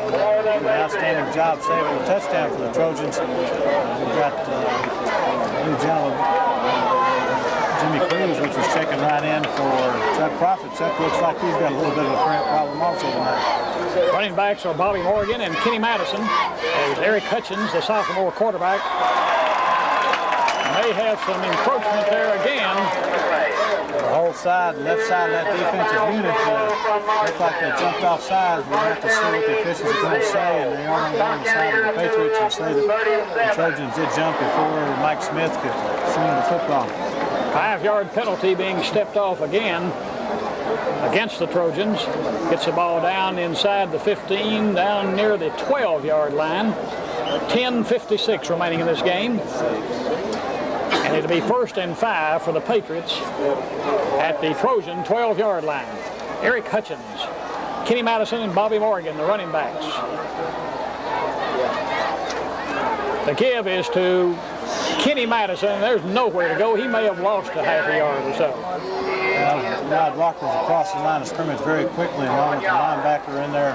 Speaker 2: Did an outstanding job saving a touchdown for the Trojans. We've got a new gentleman, Jimmy Cruz, which is checking right in for Chuck Prophet. Chuck looks like he's got a little bit of a cramp problem also tonight.
Speaker 1: Running backs are Bobby Morgan and Kenny Madison, as Eric Hutchins, the sophomore quarterback, may have some encroachment there again.
Speaker 2: The whole side, left side of that defensive unit looked like they jumped off sides. We'll have to see what the officials are going to say, and they are going to go on the side of the Patriots and say that the Trojans did jump before Mike Smith could swing the football.
Speaker 1: 5-yard penalty being stepped off again against the Trojans. Gets the ball down inside the 15, down near the 12-yard line. 10:56 remaining in this game. And it'll be 1st and 5 for the Patriots at the Trojan 12-yard line. Eric Hutchins, Kenny Madison, and Bobby Morgan, the running backs. The give is to Kenny Madison. There's nowhere to go. He may have lost a half a yard or so.
Speaker 2: Rod Walker was across the line of scrimmage very quickly, along with the linebacker in there.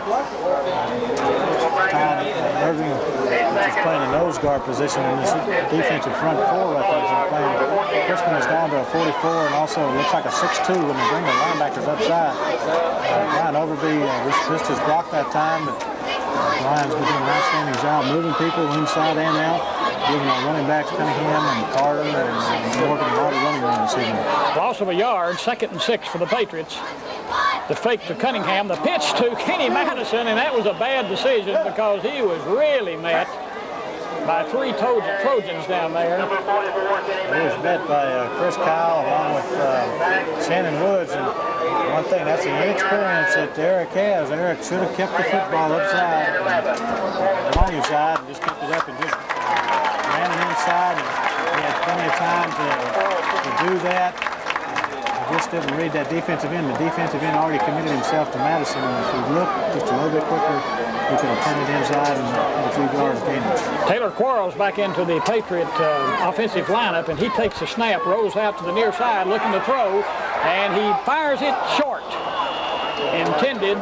Speaker 2: Todd Irving is playing a nose guard position in this defensive front four right there. Crispin has gone to a 44, and also it looks like a 6'2" when they bring the linebackers upside. Ryan Overby missed his block that time, but Ryan's been doing an outstanding job moving people inside and out, giving our running backs Cunningham and Carter and Morgan a lot of running room this evening.
Speaker 1: Loss of a yard, 2nd and 6 for the Patriots. The fake to Cunningham, the pitch to Kenny Madison, and that was a bad decision because he was really met by 3 Trojans down there.
Speaker 2: He was met by Chris Powell along with Shannon Woods, and one thing, that's the inexperience that Eric has. Eric should have kept the football upside, on his side, and just kept it up and just ran it inside, and he had plenty of time to do that. He just didn't read that defensive end. The defensive end already committed himself to Madison, and if he looked just a little bit quicker, he could have turned it inside and had a few yards gained.
Speaker 1: Taylor Quarles back into the Patriot offensive lineup, and he takes the snap, rolls out to the near side looking to throw, and he fires it short. Intended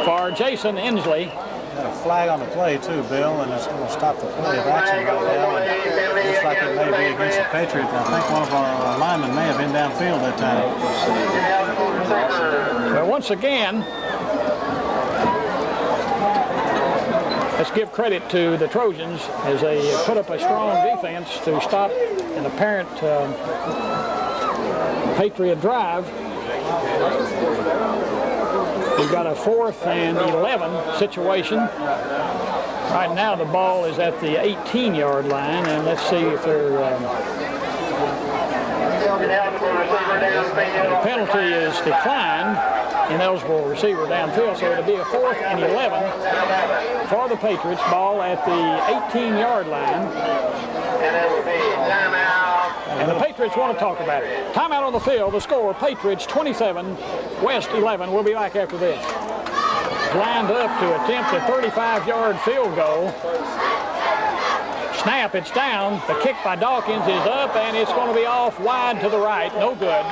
Speaker 1: for Jason Ensley.
Speaker 2: Got a flag on the play too, Bill, and it's going to stop the play of action right now. And it looks like it may be against the Patriots. I think one of our linemen may have been downfield that time.
Speaker 1: Well, once again, let's give credit to the Trojans as they put up a strong defense to stop an apparent Patriot drive. We've got a 4th and 11 situation. Right now the ball is at the 18-yard line, and let's see if they're... the penalty is declined, ineligible receiver downfield, so it'll be a 4th and 11 for the Patriots. Ball at the 18-yard line. And the Patriots want to talk about it. Timeout on the field. The score, Patriots 27, West 11. We'll be back after this. Lined up to attempt a 35-yard field goal. Snap, it's down. The kick by Dawkins is up, and it's going to be off wide to the right. No good.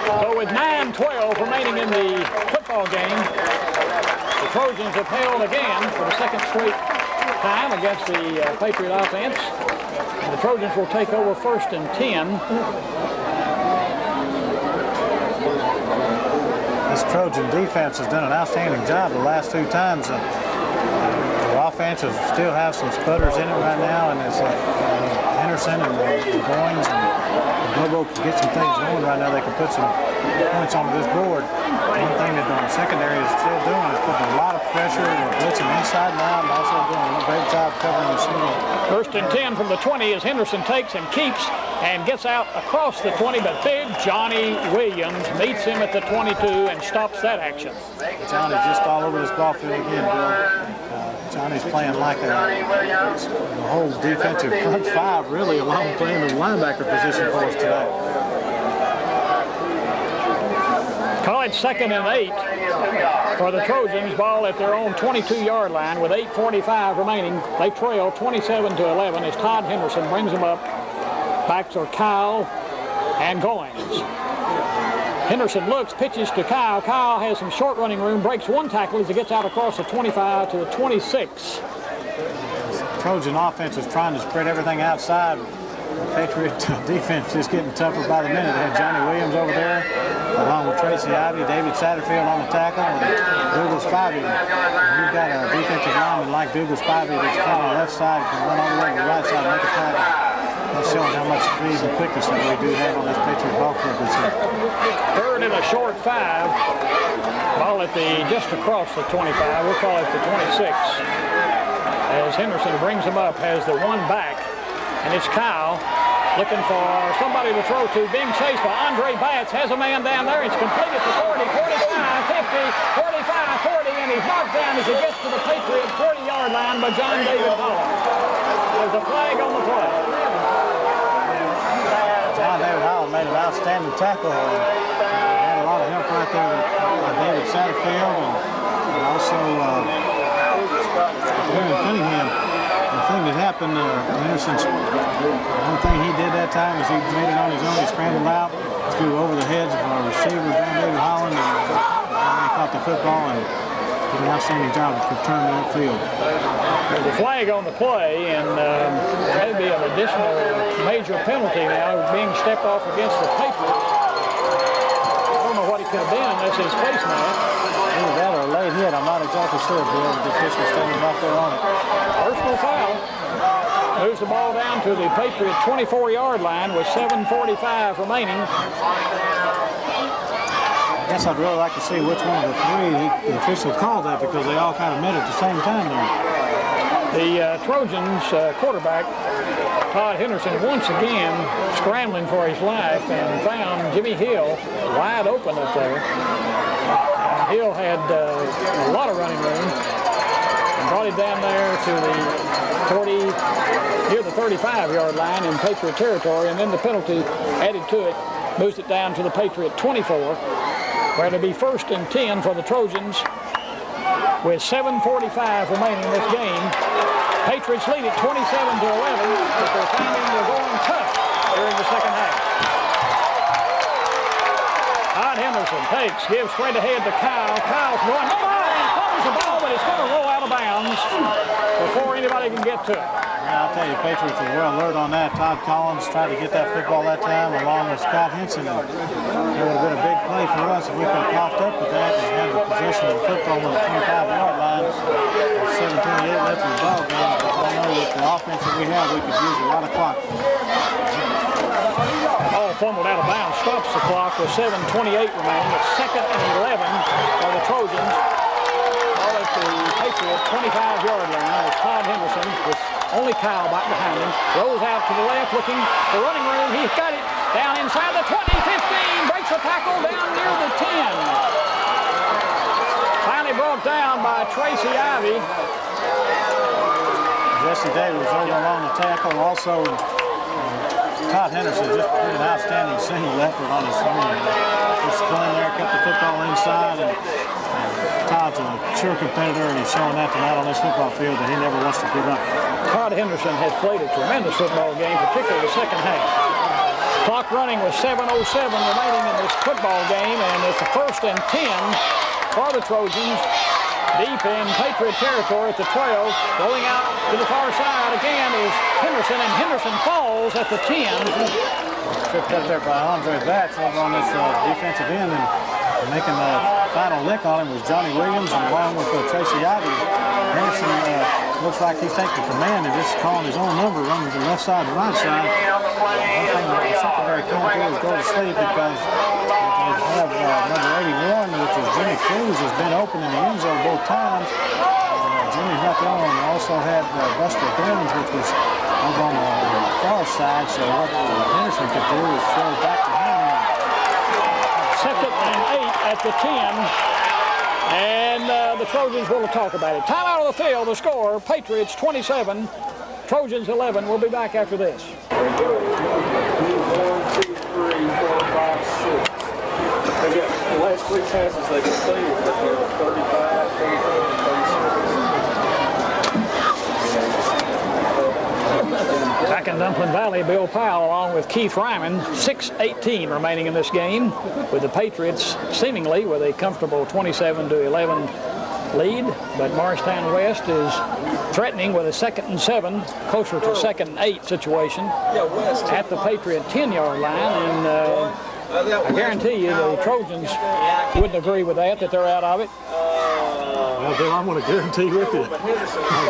Speaker 1: So with 9:12 remaining in the football game, the Trojans have held again for the 2nd straight time against the Patriot offense. The Trojans will take over 1st and 10.
Speaker 2: This Trojan defense has done an outstanding job the last 2 times. The offense still has some sputters in it right now, and it's Henderson and the Goins and Bobo can get some things going right now. They can put some points onto this board. One thing that the secondary is still doing is putting a lot of pressure and blitzing inside and out, and also doing a great job covering the single.
Speaker 1: 1st and 10 from the 20 as Henderson takes and keeps and gets out across the 20, but big Johnny Williams meets him at the 22 and stops that action.
Speaker 2: Johnny's just all over this ball field again, Bill. Johnny's playing like a whole defensive front five, really, along with playing the linebacker position for us today.
Speaker 1: Call it 2nd and 8 for the Trojans. Ball at their own 22-yard line with 8:45 remaining. They trail 27-11 as Todd Henderson brings them up. Backs are Kyle and Goins. Henderson looks, pitches to Kyle. Kyle has some short running room, breaks one tackle as he gets out across the 25 to the 26.
Speaker 2: Trojan offense is trying to spread everything outside. Patriot defense just getting tougher by the minute. They have Johnny Williams over there, along with Tracy Ivey, David Satterfield on the tackle, and Douglas Spivey. We've got a defensive lineman like Douglas Spivey that's on the left side, can run all the way to the right side and make a tackle. That's showing how much speed and quickness that we do have on this Patriot ball club this year.
Speaker 1: 3rd and a short 5. Ball at just across the 25. We'll call it the 26. As Henderson brings them up, has the one back, and it's Kyle looking for somebody to throw to. Being chased by Andre Batts, has a man down there. It's complete at the 40, 45, 50, 45, 40, and he's knocked down as he gets to the Patriot 40-yard line by John David Howell. There's a flag on the play.
Speaker 2: John David Howell made an outstanding tackle. Had a lot of help right there by David Satterfield and also Aaron Cunningham. The thing that happened, Henderson's, the only thing he did that time is he made it on his own. He scrambled out, threw over the heads of our receiver, John David Holland, and he caught the football and did an outstanding job of returning that field.
Speaker 1: There's a flag on the play, and maybe an additional major penalty now being stepped off against the Patriots. I don't know what it could have been unless his face mask.
Speaker 2: Either that or a late hit. I'm not exactly sure, Bill. The official standing right there on it.
Speaker 1: Personal foul. Moves the ball down to the Patriot 24-yard line with 7:45 remaining.
Speaker 2: I guess I'd really like to see which one of the three the official called that, because they all kind of met at the same time there.
Speaker 1: The Trojans quarterback, Todd Henderson, once again scrambling for his life and found Jimmy Hill wide open up there. Hill had a lot of running room and brought it down there to the 40, near the 35-yard line in Patriot territory, and then the penalty added to it moves it down to the Patriot 24, where it'll be 1st and 10 for the Trojans with 7:45 remaining in this game. Patriots lead it 27-11, but they're finding they're going tough during the second half. Todd Henderson takes, gives straight ahead to Kyle. Kyle's going, throws the ball, but it's going to roll out of bounds before anybody can get to it.
Speaker 2: Yeah, I'll tell you, Patriots were well alert on that. Todd Collins tried to get that football that time along with Scott Henson. And it would have been a big play for us if we could have coughed up with that and had the possession of the football on the 25-yard line. 7:28 left in the ball game. But I know with the offense that we have, we could use a lot of clock.
Speaker 1: Ball fumbled out of bounds, stops the clock with 7:28 remaining. It's 2nd and 11 for the Trojans. Ball at the Patriot 25-yard line. It's Todd Henderson with only Kyle back behind him. Rolls out to the left looking for running room. He's got it down inside the 20, 15. Breaks a tackle down near the 10. Finally brought down by Tracy Ivey.
Speaker 2: Jesse Davis over along the tackle. Also, Todd Henderson just did an outstanding single effort on his own. Just spun there, kept the football inside, and Todd's a sure competitor, and he's showing that tonight on this football field that he never wants to give up.
Speaker 1: Todd Henderson has played a tremendous football game, particularly the second half. Clock running with 7:07 remaining in this football game, and it's the 1st and 10 for the Trojans. Deep in Patriot territory at the 12, rolling out to the far side again is Henderson, and Henderson falls at the 10.
Speaker 2: Tripped up there by Andre Batts over on this defensive end, and making the final lick on him was Johnny Williams, and along with Tracy Ivey. Henderson looks like he's taking command and just calling his own number, running to the left side and right side. One thing that secondary can't do is go to sleep, because they have number 81, which is Jimmy Cruz, has been open in the end zone both times. Jimmy's not the only one. They also had Buster Gaines, which was over on the far side, so what Henderson could do is throw back to him.
Speaker 1: 2nd and 8 at the 10. And the Trojans will talk about it. Time out of the field, the score, Patriots 27, Trojans 11. We'll be back after this.
Speaker 4: 1, 2, 3, 4, 5, 6. They got the last 3 passes they completed, but they were 35, 34, and 36.
Speaker 1: Back in Dumpling Valley, Bill Powell along with Keith Ryman, 6:18 remaining in this game, with the Patriots seemingly with a comfortable 27-11 lead, but Morristown West is threatening with a 2nd and 7, closer to 2nd and 8 situation at the Patriot 10-yard line, and I guarantee you the Trojans wouldn't agree with that they're out of it.
Speaker 2: Well, Bill, I'm going to guarantee with you.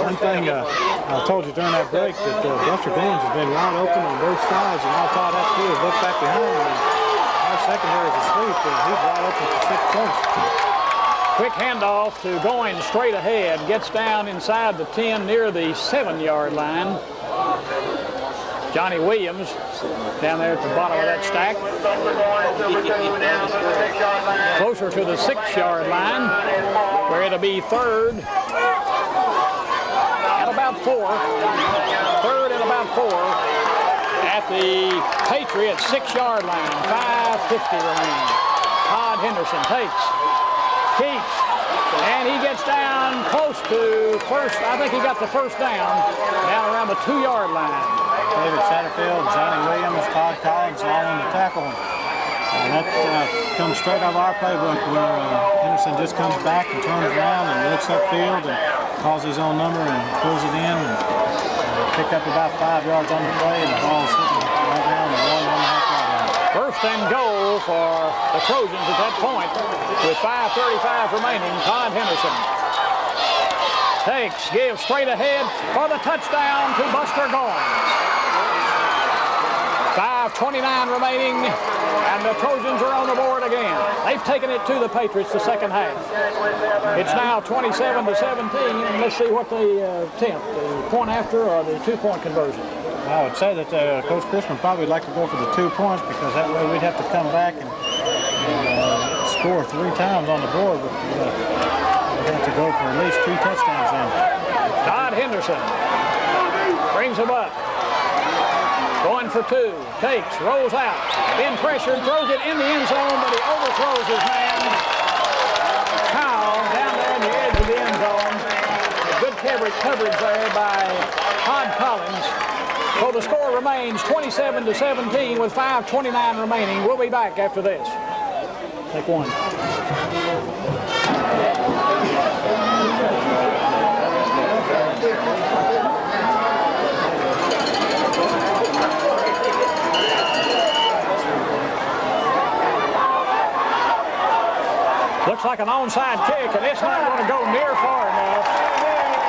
Speaker 2: One thing I told you during that break that Buster Goins has been wide open on both sides, and all Todd has to do is look back behind him, and our secondary is asleep, and he's wide open for 6 points.
Speaker 1: Quick handoff to Goins straight ahead, gets down inside the 10 near the 7-yard line. Johnny Williams down there at the bottom of that stack. Closer to the 6-yard line, where it'll be 3rd and about 4. 3rd and about 4 at the Patriots 6-yard line. 5:50 remaining. Todd Henderson takes, keeps, and he gets down close to first. I think he got the first down around the 2-yard line.
Speaker 2: David Satterfield, Johnny Williams, Todd Collins all in the tackle. And that comes straight out of our playbook where Henderson just comes back and turns around and looks upfield and calls his own number and pulls it in and pick up about 5 yards on the play, and the ball's sitting right down the 1.5 yard line.
Speaker 1: First and goal for the Trojans at that point with 5:35 remaining. Todd Henderson takes, gives straight ahead for the touchdown to Buster Goins. 5:29 remaining, and the Trojans are on the board again. They've taken it to the Patriots the second half. It's now 27-17, and let's see what they attempt, the point after or the 2-point conversion.
Speaker 2: I would say that Coach Christman probably would like to go for the 2 points, because that way we'd have to come back and score 3 times on the board. But we'd have to go for at least 2 touchdowns then.
Speaker 1: Todd Henderson brings him up. Going for 2, takes, rolls out, in pressure, throws it in the end zone, but he overthrows his man. Powell down there on the edge of the end zone. A good coverage there by Todd Collins. So the score remains 27-17 with 5:29 remaining. We'll be back after this. Take one. Looks like an onside kick, and it's not going to go near far enough.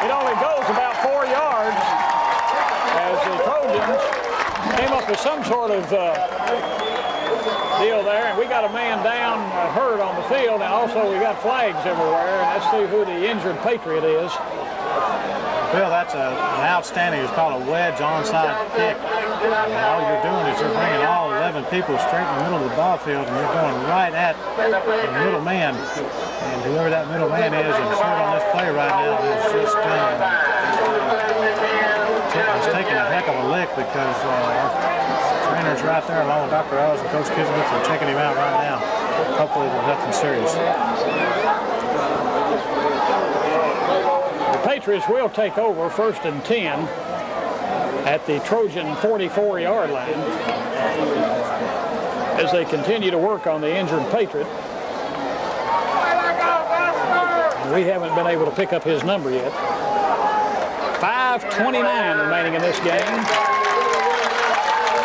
Speaker 1: It only goes about 4 yards as the Trojans came up with some sort of deal there, and we got a man down hurt on the field, and also we got flags everywhere, and let's see who the injured Patriot is.
Speaker 2: Bill, that's an outstanding, it's called a wedge onside kick. And all you're doing is you're bringing all 11 people straight in the middle of the ball field, and you're going right at the middle man. And whoever that middle man is and hurt on this play right now is just it's taking a heck of a lick, because our trainer's right there along with Dr. Ellis and Coach Kismet are checking him out right now. Hopefully there's nothing serious.
Speaker 1: Patriots will take over 1st and 10 at the Trojan 44-yard line as they continue to work on the injured Patriot. We haven't been able to pick up his number yet. 5:29 remaining in this game.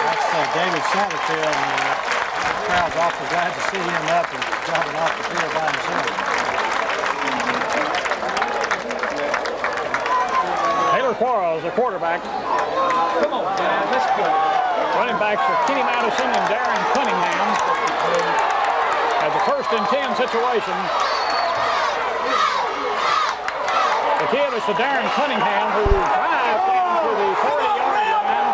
Speaker 2: That's David Satterfield, and the crowd's awful glad to see him up and jogging off the field by himself.
Speaker 1: Quarles, the quarterback.
Speaker 4: Come on, man, let's go.
Speaker 1: Running backs are Kenny Madison and Darren Cunningham. At the 1st and 10 situation. The kid is to Darren Cunningham, who drives down to the 40-yard line.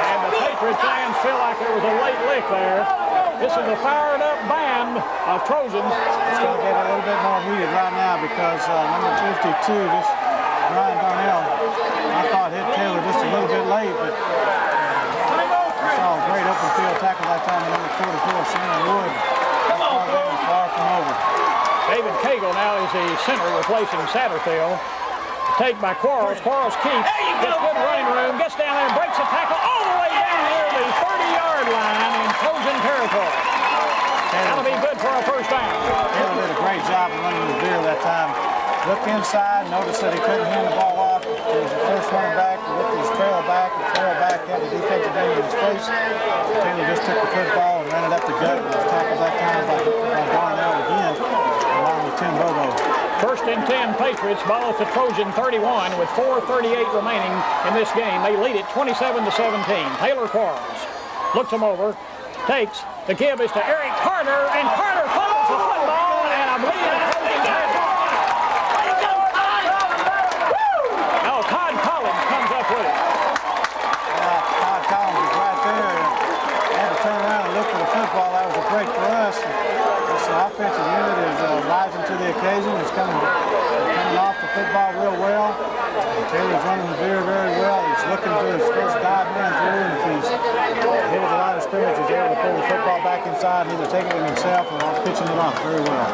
Speaker 1: And the Patriot fans feel like there was a late lick there. This is a fired up band of Trojans.
Speaker 2: It's going to get a little bit more heated right now because number 52, this Ryan Darnell, I thought hit Taylor just a little bit late, but I saw a great open field tackle that time by number 44, Shannon Wood. Far from over.
Speaker 1: David Cagle now is the center replacing Satterfield. Take by Quarles. Quarles keeps. Gets good running room. Gets down there and breaks a tackle all the way down near the 30-yard line in Trojan territory. That'll be good for a first down.
Speaker 2: Taylor did a great job of running the veer that time. Looked inside, noticed that he couldn't hand the ball off. He was the first running back, looked his trail back, had the defensive end in his face. Taylor just took the football and ran it up the gut. And was tackled that time by Darnell again, along with Tim Bobo.
Speaker 1: First and 10 Patriots, ball at the Trojan 31 with 4:38 remaining in this game. They lead it 27-17. Taylor Quarles looks him over, takes, the give is to Eric Carter, and Carter fumbles the football, and I believe the Trojans have it. Now Todd Collins comes up with it.
Speaker 2: Todd Collins was right there and had to turn around and look for the football. That was a break for us. This offensive unit is rising to the occasion. It's coming off the football real well. Taylor's running the veer very well. He's looking for his first dive man through, and if he's hit the line of scrimmage, he's able to pull the football back inside and either take it to himself or pitching it off very well.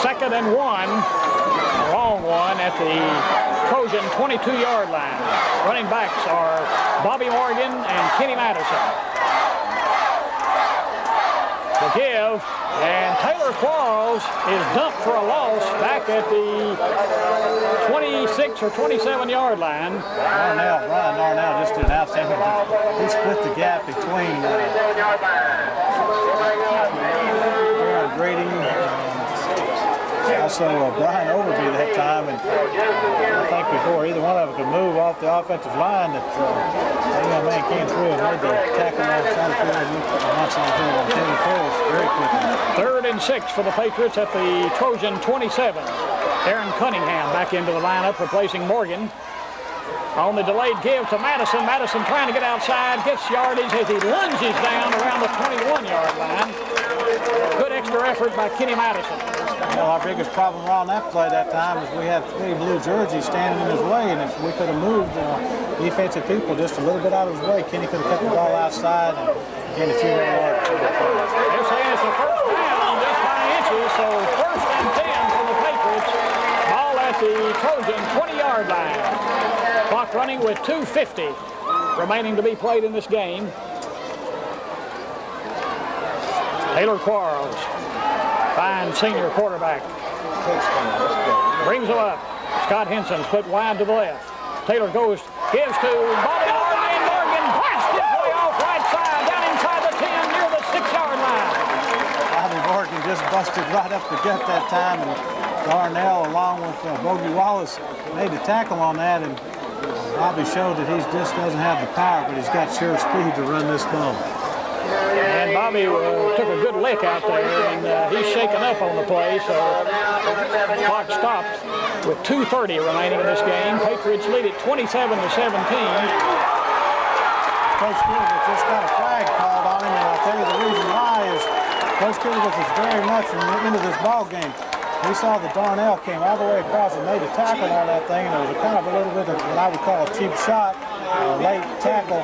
Speaker 1: Second and 1, a long one at the Trojan 22-yard line. Running backs are Bobby Morgan and Kenny Madison. The give, and Taylor Quarles is dumped for a loss back at the 26 or 27-yard line.
Speaker 2: Ryan Darnell just did an outstanding job. He split the gap between Grady and also Brian Overby that time, and I think before either one of them could move off the offensive line, that young man came through and made the tackle on the side of the field on Taylor Quarles very quickly. 3rd
Speaker 1: and 6 for the Patriots at the Trojan 27. Aaron Cunningham back into the lineup, replacing Morgan. On the delayed give to Madison. Madison trying to get outside, gets yardage as he lunges down around the 21-yard line. Good extra effort by Kenny Madison.
Speaker 2: Well, our biggest problem around that play that time is we had 3 blue jerseys standing in his way, and if we could have moved defensive people just a little bit out of his way, Kenny could have kept the ball outside and gained a few more yards.
Speaker 1: They're saying it's a first down just by inches, so 1st and 10 for the Patriots. Ball at the Trojan 20-yard line. Clock running with 2:50 remaining to be played in this game. Taylor Quarles, fine senior quarterback. Brings him up. Scott Henson split wide to the left. Taylor goes, gives to Bobby Morgan. Morgan blasts his way off right side, down inside the 10 near the 6-yard line.
Speaker 2: Bobby Morgan just busted right up the gut that time, and Darnell, along with Bogey Wallace, made the tackle on that, and Bobby showed that he just doesn't have the power, but he's got sure speed to run this ball.
Speaker 1: And Bobby took a good lick out there, and he's shaken up on the play, so clock stopped with 2:30 remaining in this game. Patriots lead it 27-17.
Speaker 2: Coach Kilgore just got a flag called on him, and I'll tell you the reason why is Coach Kilgore is very much into this ball game. He saw that Darnell came all the way across and made a tackle on that thing, and it was a kind of a little bit of what I would call a cheap shot, a late tackle.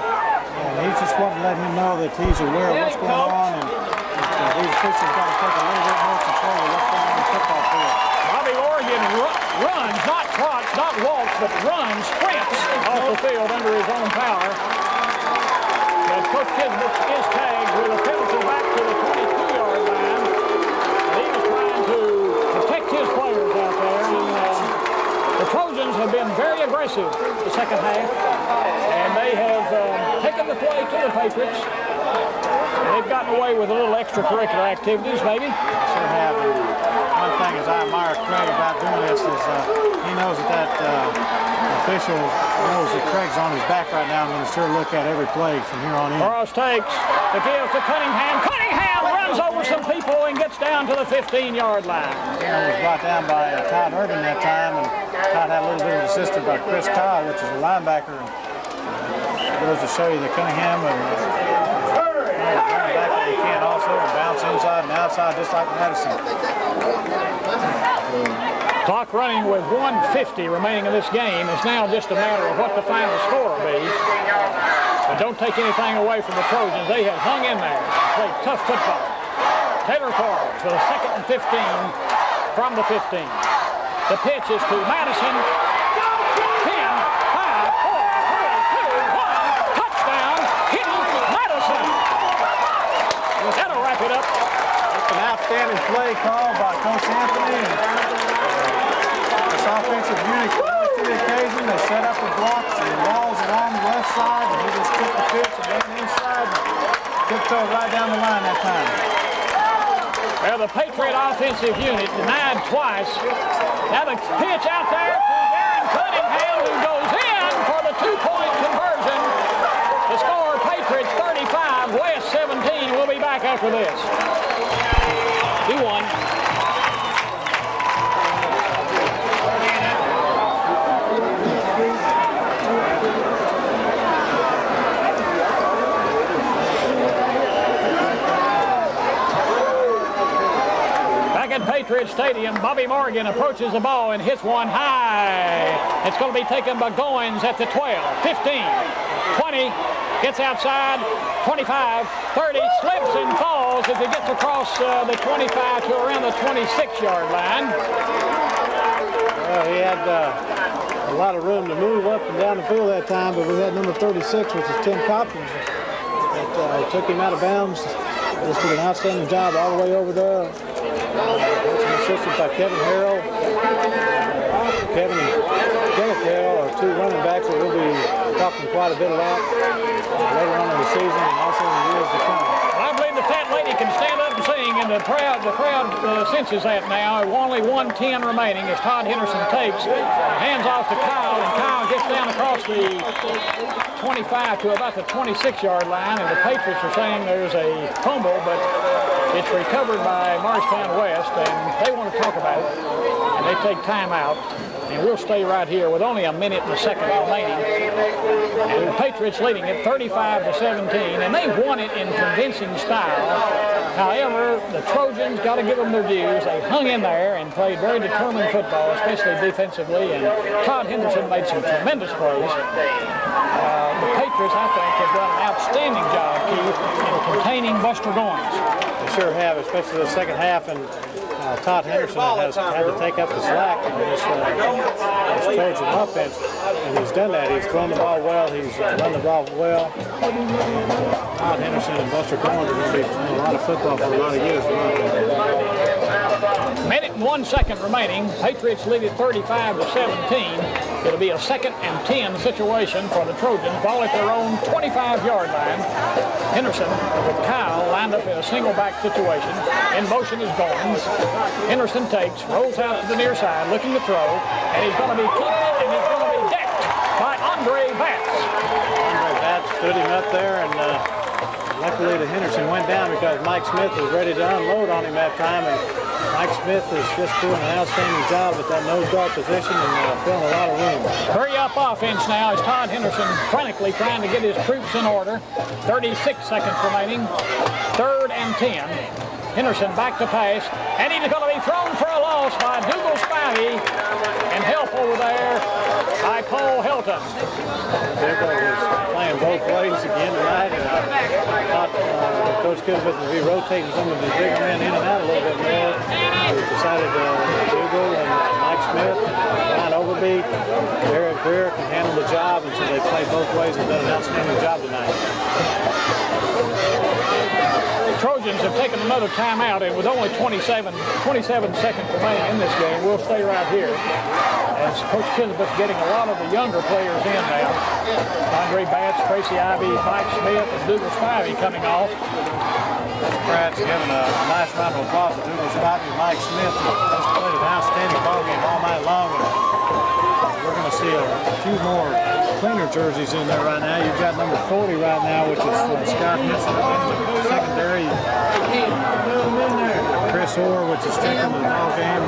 Speaker 2: And he just wanted to let him know that he's aware of what's going on, and these officials got to take a little bit more control of what's going on in the football field.
Speaker 1: Bobby Morgan runs, not trots, not walks, but runs, sprints off the field under his own power. But Coach Kisbert is tagged with a penalty back to the 22-yard line. He was trying to protect his players out there, and the Trojans have been very aggressive the second half, and they have taken the play to the Patriots. They've gotten away with a little extracurricular activities, maybe.
Speaker 2: They sure have. And one thing as I admire Craig about doing this is he knows that official knows that Craig's on his back right now and going to sure look at every play from here on in.
Speaker 1: Quarles takes the give to Cunningham. Cunningham runs over some people and gets down to the 15-yard line.
Speaker 2: Cunningham was brought down by Todd Irvin that time, and Todd had a little bit of assistance by Chris Kyle, which is a linebacker. And goes to show you that Cunningham outside just like Madison.
Speaker 1: Clock running with 1:50 remaining in this game. It's now just a matter of what the final score will be. But don't take anything away from the Trojans. They have hung in there and played tough football. Taylor Quarles with a 2nd and 15 from the 15. The pitch is to Madison. 10, 5, 4, 3, 2, 1. Touchdown, hitting Madison. That'll wrap it up.
Speaker 2: It's an outstanding play call by Coach Anthony. This offensive unit rose to the occasion. They set up the blocks and walls along the left side, and he just took the pitch and ran inside and tiptoed right down the line that time.
Speaker 1: Well, the Patriot offensive unit denied twice. Now the pitch out there to Darren Cunningham, who goes in for the 2-point conversion. The score, Patriots 35, West 17. We'll be back after this. He won. At Patriot Stadium, Bobby Morgan approaches the ball and hits one high. It's going to be taken by Goins at the 12, 15, 20, gets outside, 25, 30, slips and falls as he gets across the 25 to around the 26-yard line.
Speaker 2: Well, he had a lot of room to move up and down the field that time, but we had number 36, which is Tim Coppins, that took him out of bounds. Just did an outstanding job all the way over there. That's an assistant by Kevin Harrell. Kevin and Kenneth Harrell are 2 running backs that we'll be talking quite a bit about later on in the season and also in the years to come.
Speaker 1: Well, I believe the fat lady can stand up and sing, and the crowd senses that now. Only 1:10 remaining as Todd Henderson takes, hands off to Kyle, and Kyle gets down across the 25 to about the 26-yard line, and the Patriots are saying there's a fumble, but it's recovered by Morristown West, and they want to talk about it, and they take time out. And we'll stay right here with only a minute and a second remaining. And the Patriots leading it 35-17, and they won it in convincing style. However, the Trojans, got to give them their dues. They hung in there and played very determined football, especially defensively, and Todd Henderson made some tremendous plays. The Patriots, I think, have done an outstanding job, Keith, in containing Buster Goins.
Speaker 2: They sure have, especially the second half, and Todd Henderson has had to take up the slack on this Trojan offense, and he's done that. He's thrown the ball well, he's run the ball well. Todd Henderson and Buster Goins are going to be playing a lot of football for a lot of years.
Speaker 1: Minute and 1 second remaining. Patriots lead it 35-17. It'll be a 2nd and 10 situation for the Trojans. Ball at their own 25-yard line. Henderson with Kyle lined up in a single back situation. In motion is Goins. Henderson takes, rolls out to the near side, looking to throw, and he's going to be kicked, and he's going to be decked by Andre Batts.
Speaker 2: Andre Batts stood him up there, and luckily the Henderson went down because Mike Smith was ready to unload on him that time, and Mike Smith is just doing an outstanding job at that nose guard position and filling a lot of room.
Speaker 1: Hurry up offense now as Todd Henderson frantically trying to get his troops in order. 36 seconds remaining. 3rd and 10. Henderson back to pass, and he's going to be thrown for a loss by Dougal Spivey, and help over there by Cole Helton.
Speaker 2: Dougal is playing both ways again tonight, and I thought Coach Kizbeth would be rotating some of his big men in and out a little bit more. He decided Dougal and Mike Smith, Ryan Overby, Eric Greer can handle the job, and so they played both ways and done an outstanding job tonight.
Speaker 1: Trojans have taken another timeout, and with only 27 seconds remaining in this game, we'll stay right here as Coach Kizbeth getting a lot of the younger players in now. Andre Batts, Tracy Ivey, Mike Smith, and Dougal Spivey coming off.
Speaker 2: Brad's giving a nice round of applause to Dougal Spivey and Mike Smith. They've played an outstanding ball game all night long. And we're going to see a few more cleaner jerseys in there right now. You've got number 40 right now, which is Scott Henson in the secondary. Chris Orr, which is strength in the ball game.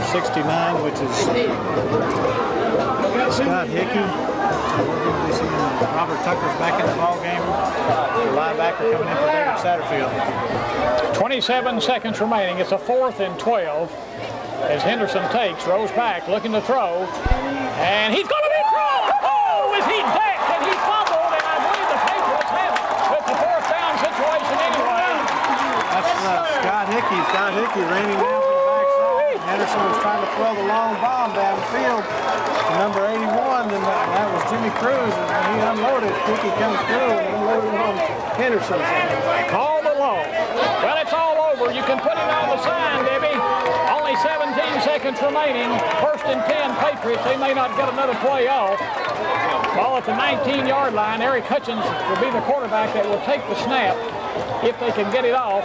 Speaker 2: 69, which is Scott Hickey. So we're going to be seeing Robert Tucker's back in the ball game. game. The linebacker coming in for David Satterfield.
Speaker 1: 27 seconds remaining. It's a 4th and 12 as Henderson rolls back, looking to throw, and he's going to be thrown. Oh, is he decked and he fumbled, and I believe the Patriots have it with the 4th down situation anyway.
Speaker 2: That's Scott Hickey. Scott Hickey raining down from the backside. Henderson was trying to throw the long bomb down the field to number 81, and that was Jimmy Cruz. And when he unloaded, Hickey comes through and unloaded on Henderson.
Speaker 1: Call the law. Well, it's all over. You can put him on the sign, Debbie. Only 17 seconds remaining. 1st and 10 Patriots. They may not get another play off. Ball at the 19-yard line. Eric Hutchins will be the quarterback that will take the snap if they can get it off.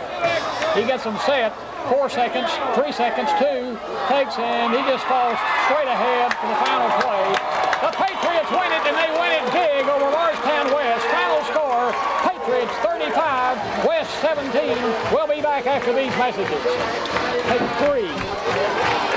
Speaker 1: He gets them set. 4 seconds, 3 seconds, 2, takes, and he just falls straight ahead for the final play. The Patriots win it, and they win it big over Morristown West. Final score, Patriots 35, West 17. We'll be back after these messages. Take 3.